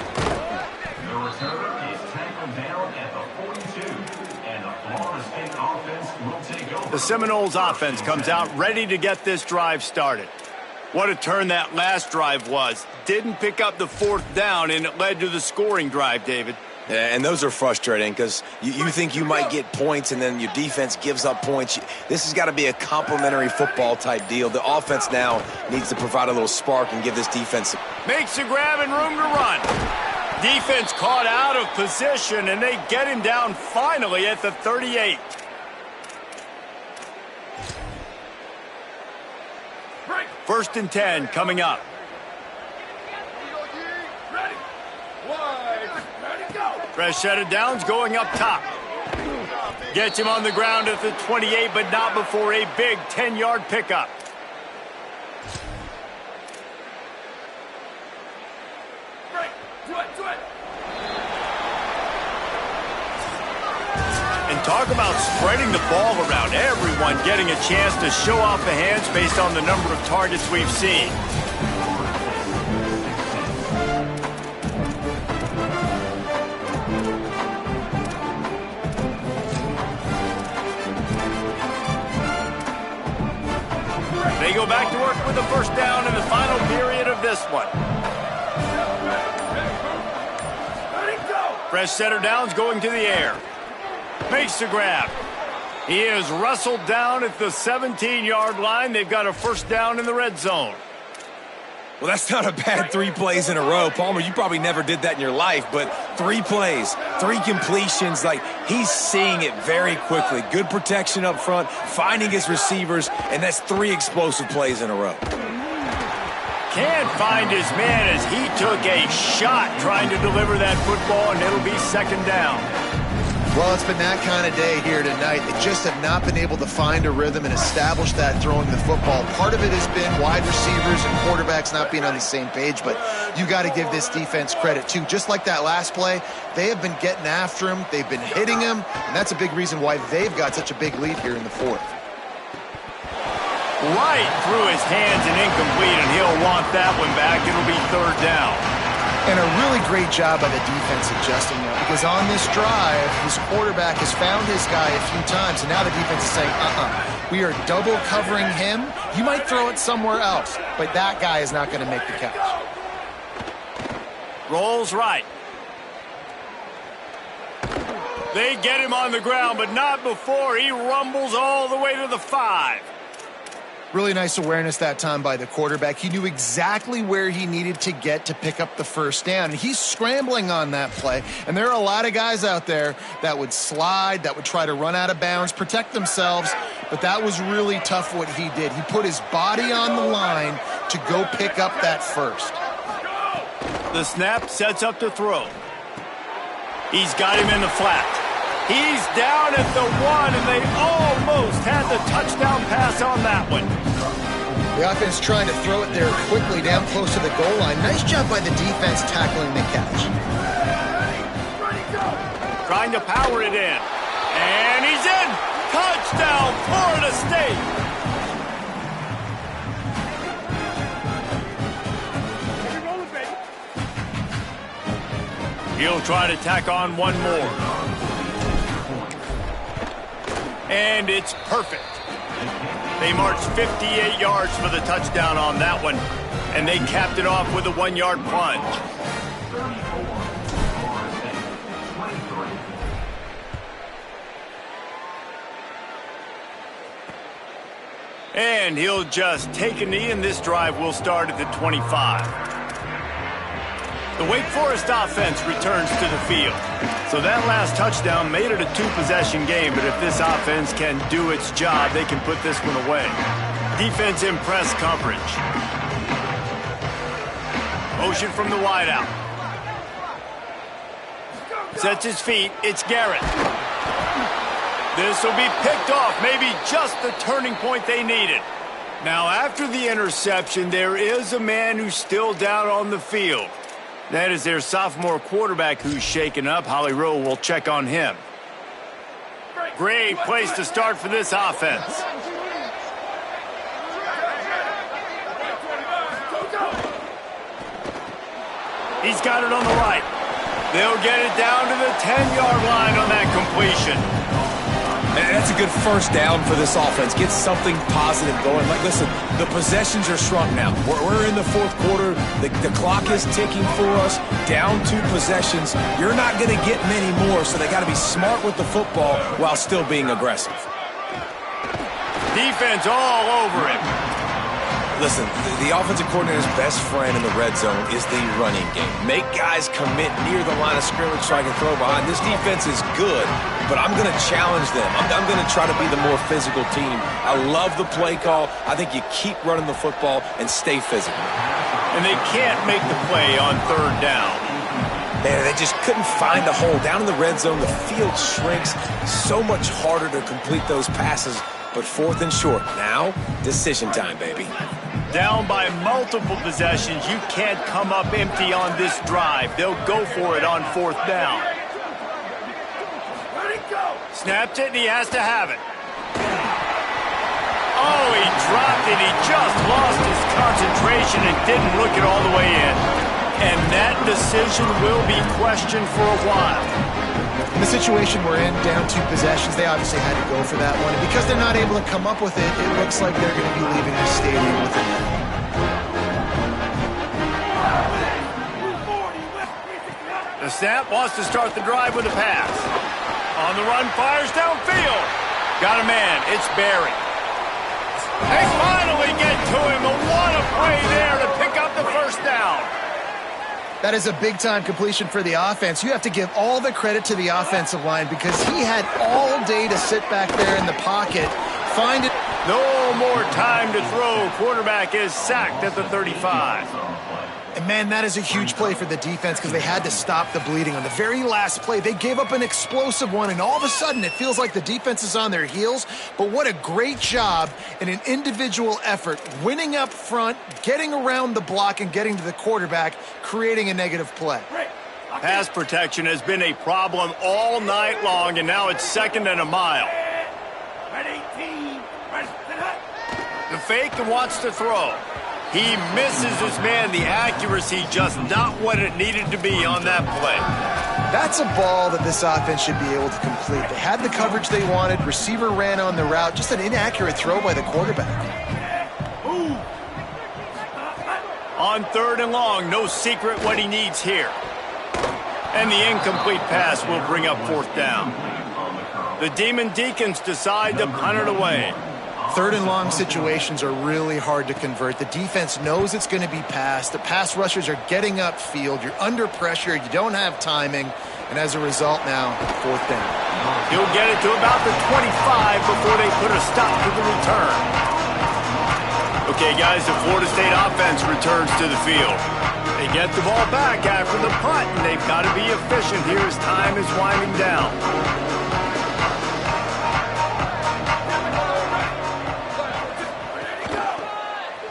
returner is tackled down at the 42, and the Florida State offense will take over. The Seminoles offense comes out ready to get this drive started. What a turn that last drive was. Didn't pick up the 4th down, and it led to the scoring drive, David. Yeah, and those are frustrating because you think you might get points and then your defense gives up points. This has got to be a complementary football type deal. The offense now needs to provide a little spark and give this defense. Makes the grab and room to run. Defense caught out of position, and they get him down finally at the 38. First and 10 coming up. Fresh set of downs going up top. Gets him on the ground at the 28, but not before a big 10-yard pickup. And talk about spreading the ball around. Everyone getting a chance to show off the hands based on the number of targets we've seen. They go go back to work with the first down in the final period of this one. Fresh setter downs going to the air. Makes the grab. He is wrestled down at the 17-yard line. They've got a first down in the red zone. Well, that's not a bad 3 plays in a row. Palmer, you probably never did that in your life, but 3 plays, 3 completions, like he's seeing it very quickly. Good protection up front, finding his receivers, and that's 3 explosive plays in a row. Can't find his man as he took a shot trying to deliver that football, and it'll be second down. Well, it's been that kind of day here tonight. They just have not been able to find a rhythm and establish that throwing the football. Part of it has been wide receivers and quarterbacks not being on the same page, but you got to give this defense credit too. Just like that last play, they have been getting after him. They've been hitting him, and that's a big reason why they've got such a big lead here in the fourth. Right through his hands and incomplete, and he'll want that one back. It'll be third down. And a really great job by the defense adjusting now, because on this drive, his quarterback has found his guy a few times, and now the defense is saying, we are double covering him. You might throw it somewhere else, but that guy is not going to make the catch. Rolls right. They get him on the ground, but not before he rumbles all the way to the 5. Really nice awareness that time by the quarterback. He knew exactly where he needed to get to pick up the first down. And he's scrambling on that play. And there are a lot of guys out there that would slide, that would try to run out of bounds, protect themselves. But that was really tough what he did. He put his body on the line to go pick up that first. The snap sets up to throw. He's got him in the flat. He's down at the 1, and they almost had the touchdown pass on that one. The offense trying to throw it there quickly down close to the goal line. Nice job by the defense tackling the catch. Trying to power it in. And he's in. Touchdown, Florida State. He'll try to tack on one more. And it's perfect. They marched 58 yards for the touchdown on that one, and they capped it off with a 1-yard plunge. And he'll just take a knee, and this drive will start at the 25. The Wake Forest offense returns to the field. So that last touchdown made it a 2-possession game, but if this offense can do its job, they can put this one away. Defense in press coverage. Motion from the wideout. Sets his feet. It's Garrett. This will be picked off. Maybe just the turning point they needed. Now, after the interception, there is a man who's still down on the field. That is their sophomore quarterback who's shaken up. Holly Rowe will check on him. Great place to start for this offense. He's got it on the right. They'll get it down to the 10-yard line on that completion. And that's a good first down for this offense. Get something positive going. Like, listen, the possessions are shrunk now. We're in the fourth quarter. The clock is ticking for us. Down 2 possessions. You're not going to get many more, so they got to be smart with the football while still being aggressive. Defense all over him. Listen, the offensive coordinator's best friend in the red zone is the running game. Make guys commit near the line of scrimmage so I can throw behind. This defense is good, but I'm going to challenge them. I'm going to try to be the more physical team. I love the play call. I think you keep running the football and stay physical. And they can't make the play on third down. Man, they just couldn't find a hole. Down in the red zone, the field shrinks. So much harder to complete those passes, but fourth and short. Now, decision time, baby. Down by multiple possessions. You can't come up empty on this drive. They'll go for it on fourth down. Snapped it, and he has to have it. Oh, he dropped it. He just lost his concentration and didn't look it all the way in. And that decision will be questioned for a while. In the situation we're in, down 2 possessions, they obviously had to go for that one. And because they're not able to come up with it, it looks like they're going to be leaving the stadium with it. The snap wants to start the drive with a pass. On the run, fires downfield. Got a man. It's Barry. They finally get to him. And what a play there to pick up the first down. That is a big-time completion for the offense. You have to give all the credit to the offensive line because he had all day to sit back there in the pocket, find it. No more time to throw. Quarterback is sacked at the 35. And, man, that is a huge play for the defense because they had to stop the bleeding. On the very last play, they gave up an explosive one, and all of a sudden it feels like the defense is on their heels. But what a great job in an individual effort, winning up front, getting around the block, and getting to the quarterback, creating a negative play. Pass protection has been a problem all night long, and now it's 2nd and a mile. The fake and wants to throw. He misses his man. The accuracy just not what it needed to be on that play. That's a ball that this offense should be able to complete. They had the coverage they wanted. Receiver ran on the route. Just an inaccurate throw by the quarterback. On 3rd and long, no secret what he needs here. And the incomplete pass will bring up 4th down. The Demon Deacons decide to punt it away. 3rd and long situations are really hard to convert. The defense knows it's going to be passed. The pass rushers are getting upfield. You're under pressure. You don't have timing. And as a result now, 4th down. He'll get it to about the 25 before they put a stop to the return. Okay, guys, the Florida State offense returns to the field. They get the ball back after the punt, and they've got to be efficient here as time is winding down.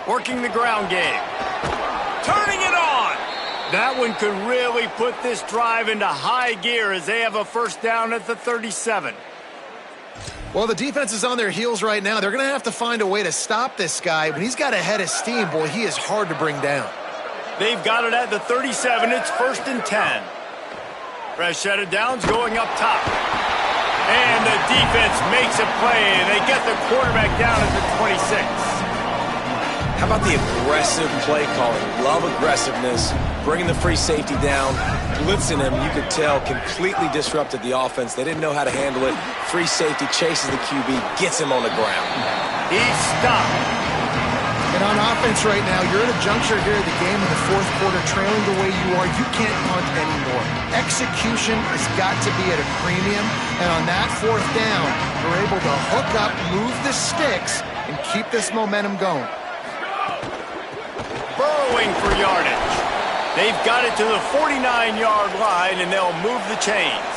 Working the ground game. Turning it on. That one could really put this drive into high gear as they have a 1st down at the 37. Well, the defense is on their heels right now. They're going to have to find a way to stop this guy. When he's got a head of steam, boy, he is hard to bring down. They've got it at the 37. It's 1st and 10. Fresh set of downs going up top. And the defense makes a play, and they get the quarterback down at the 26. How about the aggressive play calling? Love aggressiveness, bringing the free safety down, blitzing him. You could tell completely disrupted the offense. They didn't know how to handle it. Free safety chases the QB, gets him on the ground. He's stopped. And on offense right now, you're at a juncture here of the game in the 4th quarter, trailing the way you are. You can't punt anymore. Execution has got to be at a premium. And on that 4th down, we're able to hook up, move the sticks, and keep this momentum going. Burrowing for yardage. They've got it to the 49-yard line, and they'll move the chains.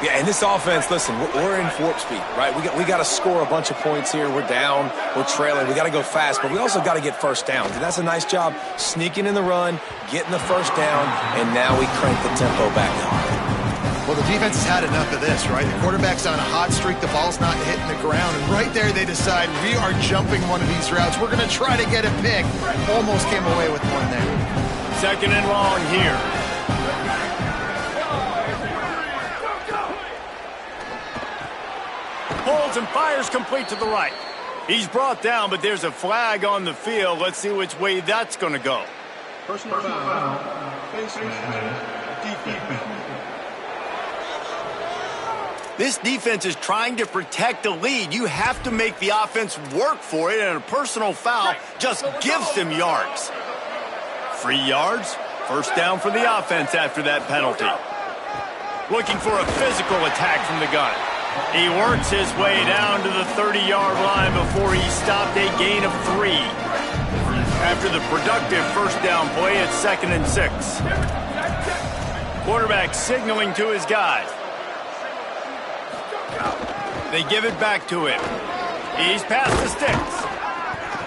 Yeah, and this offense, listen, we're in warp speed, right? We got to score a bunch of points here. We're down. We're trailing. We got to go fast, but we also got to get 1st downs. And that's a nice job sneaking in the run, getting the 1st down, and now we crank the tempo back up. Well, the defense has had enough of this, right? The quarterback's on a hot streak. The ball's not hitting the ground. And right there, they decide, we are jumping one of these routes. We're going to try to get a pick. Almost came away with one there. 2nd and long here. Pulls and fires complete to the right. He's brought down, but there's a flag on the field. Let's see which way that's going to go. Personal foul. Defense. This defense is trying to protect the lead. You have to make the offense work for it, and a personal foul just gives them yards. 3 yards, 1st down for the offense after that penalty. Looking for a physical attack from the gun. He works his way down to the 30-yard line before he stopped a gain of 3. After the productive 1st down play, it's 2nd and 6. Quarterback signaling to his guys. They give it back to him. He's past the sticks.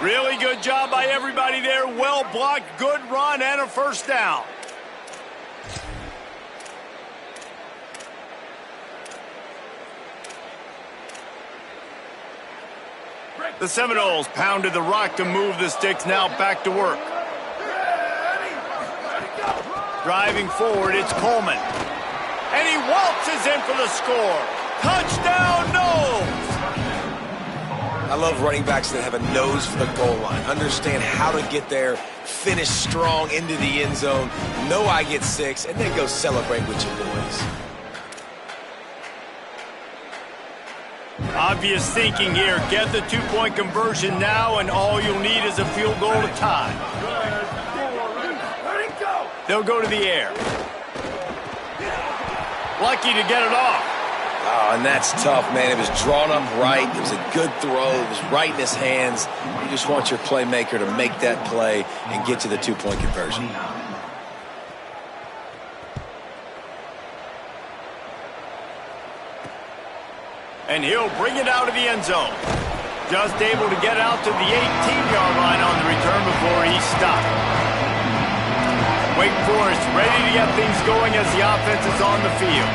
Really good job by everybody there. Well blocked, good run, and a 1st down. The Seminoles pounded the rock to move the sticks, now back to work. Driving forward, it's Coleman. And he waltzes in for the score. Touchdown, Knowles! I love running backs that have a nose for the goal line, understand how to get there, finish strong into the end zone, know I get 6, and then go celebrate with your boys. Obvious thinking here. Get the 2-point conversion now, and all you'll need is a field goal to tie. They'll go to the air. Lucky to get it off. Oh, and that's tough, man. It was drawn up right. It was a good throw. It was right in his hands. You just want your playmaker to make that play and get to the 2-point conversion. And he'll bring it out of the end zone. Just able to get out to the 18-yard line on the return before he's stopped. Wake Forest ready to get things going as the offense is on the field.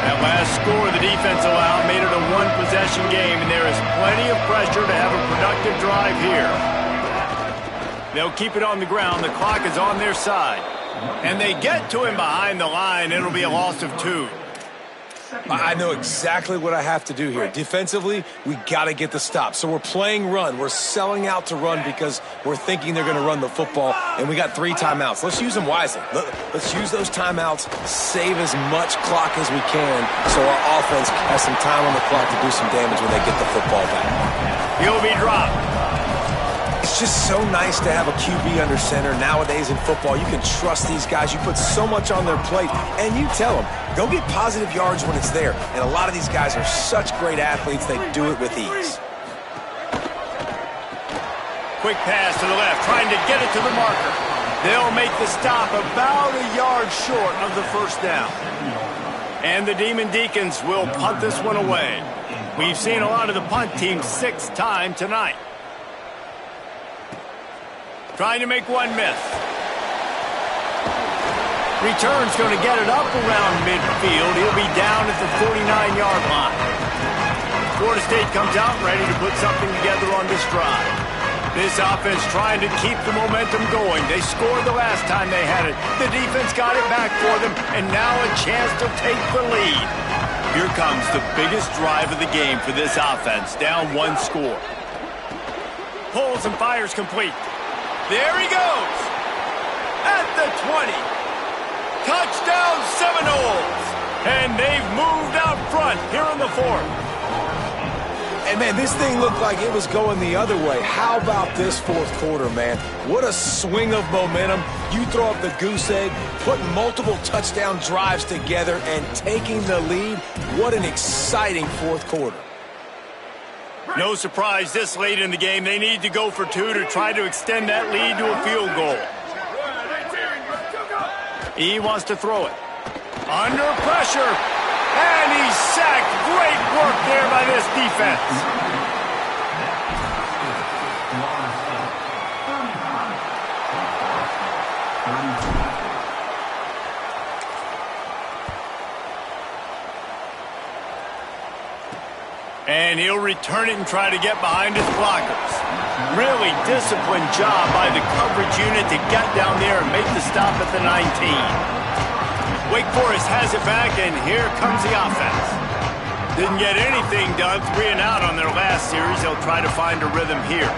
That last score the defense allowed made it a one-possession game, and there is plenty of pressure to have a productive drive here. They'll keep it on the ground. The clock is on their side. And they get to him behind the line. It'll be a loss of 2. I know exactly what I have to do here. Defensively, we got to get the stop. So we're playing run. We're selling out to run because we're thinking they're going to run the football, and we got 3 timeouts. Let's use them wisely. Let's use those timeouts, save as much clock as we can so our offense has some time on the clock to do some damage when they get the football back. He'll be dropped. It's just so nice to have a QB under center. Nowadays in football, you can trust these guys. You put so much on their plate, and you tell them, go get positive yards when it's there. And a lot of these guys are such great athletes, they do it with ease. Quick pass to the left, trying to get it to the marker. They'll make the stop about a yard short of the first down. And the Demon Deacons will punt this one away. We've seen a lot of the punt teams 6 times tonight. Trying to make one miss. Return's going to get it up around midfield. He'll be down at the 49-yard line. Florida State comes out ready to put something together on this drive. This offense trying to keep the momentum going. They scored the last time they had it. The defense got it back for them, and now a chance to take the lead. Here comes the biggest drive of the game for this offense, down 1 score. Pulls and fires complete. There he goes. At the 20. Touchdown Seminoles. And they've moved out front here in the 4th. And, man, this thing looked like it was going the other way. How about this 4th quarter, man? What a swing of momentum. You throw up the goose egg, putting multiple touchdown drives together and taking the lead. What an exciting 4th quarter. No surprise this late in the game. They need to go for 2 to try to extend that lead to a field goal. He wants to throw it. Under pressure. And he's sacked. Great work there by this defense. And he'll return it and try to get behind his blockers. Really disciplined job by the coverage unit to get down there and make the stop at the 19. Wake Forest has it back, and here comes the offense. Didn't get anything done, 3 and out on their last series. They'll try to find a rhythm here.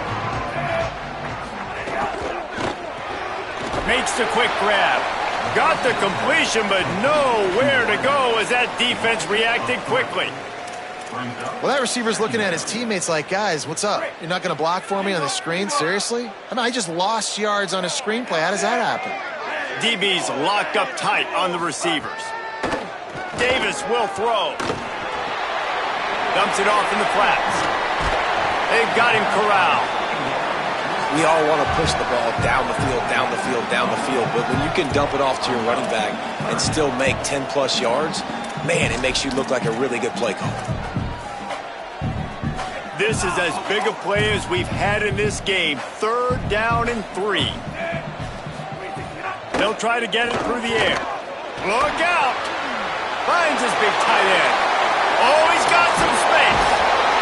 Makes the quick grab. Got the completion, but nowhere to go as that defense reacted quickly. Well, that receiver's looking at his teammates like, guys, what's up? You're not going to block for me on the screen? Seriously? I mean, I just lost yards on a screenplay. How does that happen? DB's locked up tight on the receivers. Davis will throw. Dumps it off in the flats. They've got him corralled. We all want to push the ball down the field, down the field, down the field. But when you can dump it off to your running back and still make 10-plus yards, man, it makes you look like a really good play caller. This is as big a play as we've had in this game. 3rd down and 3. They'll try to get it through the air. Look out! Finds his big tight end. Oh, he's got some space.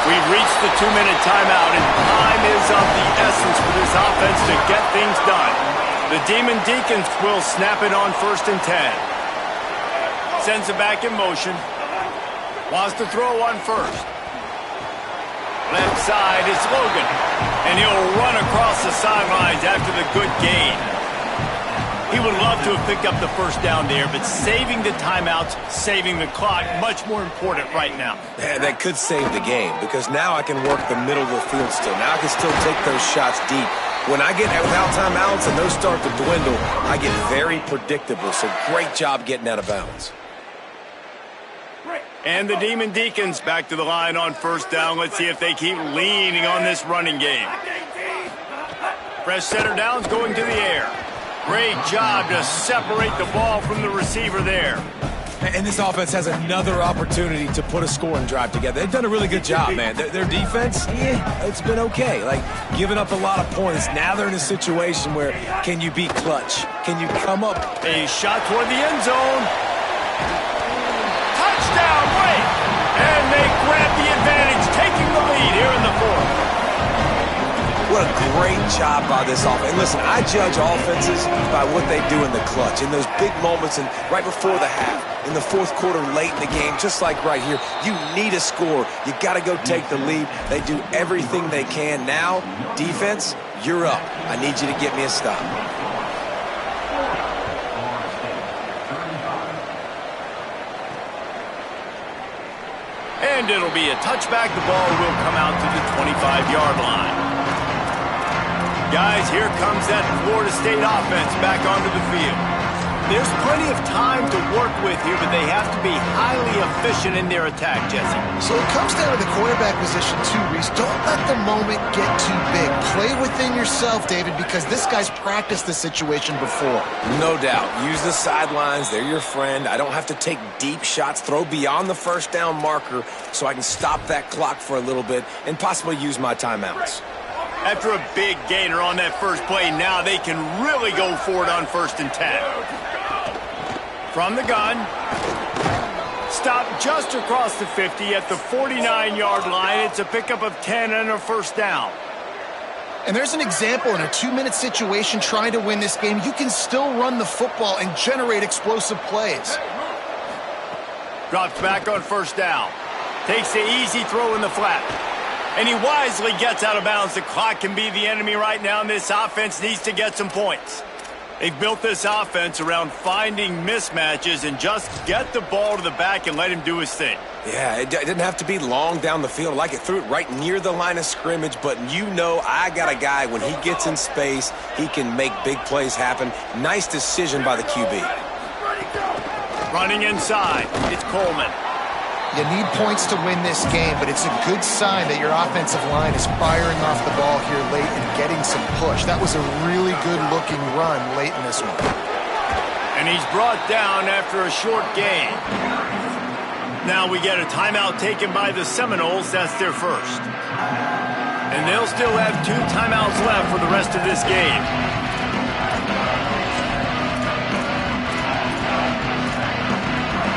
We've reached the 2-minute timeout, and time is of the essence for this offense to get things done. The Demon Deacons will snap it on 1st and 10. Sends it back in motion. Wants to throw on first. Left side is Logan. And he'll run across the sidelines after the good gain. He would love to have picked up the first down there, but saving the timeouts, saving the clock, much more important right now. Yeah, that could save the game because now I can work the middle of the field still. Now I can still take those shots deep. When I get without timeouts and those start to dwindle, I get very predictable. So great job getting out of bounds. And the Demon Deacons back to the line on first down. Let's see if they keep leaning on this running game. Fresh center downs going to the air. Great job to separate the ball from the receiver there. And this offense has another opportunity to put a scoring drive together. They've done a really good job, man. Their defense, it's been okay. Like, giving up a lot of points. Now they're in a situation where can you be clutch? Can you come up? A shot toward the end zone. Touchdown, wait! And they grab the advantage, taking the lead here in the fourth. What a great job by this offense. And listen, I judge offenses by what they do in the clutch, in those big moments and right before the half, in the fourth quarter, late in the game, just like right here. You need a score. You got to go take the lead. They do everything they can. Now, defense, you're up. I need you to get me a stop. And it'll be a touchback. The ball will come out to the 25-yard line. Guys, here comes that Florida State offense back onto the field. There's plenty of time to work with here, but they have to be highly efficient in their attack, Jesse. So it comes down to the quarterback position too, Reese. Don't let the moment get too big. Play within yourself, David, because this guy's practiced this situation before. No doubt. Use the sidelines. They're your friend. I don't have to take deep shots. Throw beyond the first down marker so I can stop that clock for a little bit and possibly use my timeouts. After a big gainer on that first play, now they can really go for it on 1st and 10. From the gun. Stop just across the 50 at the 49-yard line. It's a pickup of 10 and a first down. And there's an example in a 2-minute situation trying to win this game. You can still run the football and generate explosive plays. Drops back on first down. Takes the easy throw in the flat. And he wisely gets out of bounds. The clock can be the enemy right now, and this offense needs to get some points. They've built this offense around finding mismatches and just get the ball to the back and let him do his thing. Yeah, it didn't have to be long down the field. Like it threw it right near the line of scrimmage, but you know I got a guy, when he gets in space, he can make big plays happen. Nice decision by the QB. Running inside, it's Coleman. You need points to win this game, but it's a good sign that your offensive line is firing off the ball here late and getting some push. That was a really good-looking run late in this one. And he's brought down after a short gain. Now we get a timeout taken by the Seminoles. That's their first. And they'll still have 2 timeouts left for the rest of this game.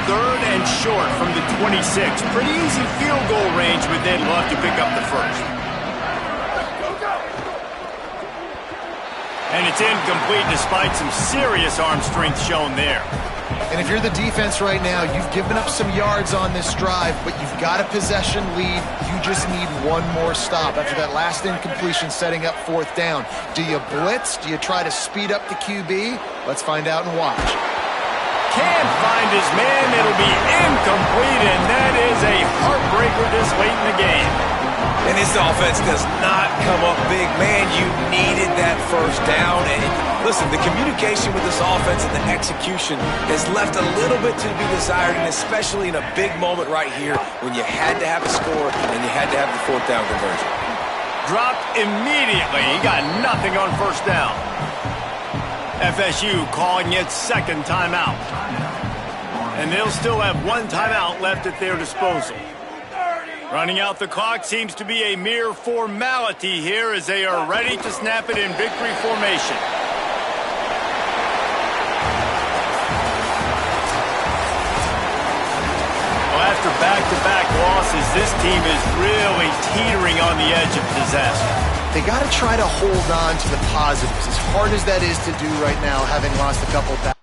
Third and short from the 26. Pretty easy field goal range, but they'd love to pick up the first. And it's incomplete despite some serious arm strength shown there. And if you're the defense right now, you've given up some yards on this drive, but you've got a possession lead. You just need one more stop after that last incompletion setting up 4th down. Do you blitz? Do you try to speed up the QB? Let's find out and watch. Can't find his man. It'll be incomplete, and that is a heartbreaker this late in the game. And this offense does not come up big. Man, you needed that first down. And listen, the communication with this offense and the execution has left a little bit to be desired, and especially in a big moment right here when you had to have a score and you had to have the 4th down conversion. Dropped immediately. He got nothing on first down. FSU calling its 2nd timeout. And they'll still have 1 timeout left at their disposal. Running out the clock seems to be a mere formality here as they are ready to snap it in victory formation. Well, after back-to-back losses, this team is really teetering on the edge of disaster. They got to try to hold on to the positives, as hard as that is to do right now, having lost a couple back.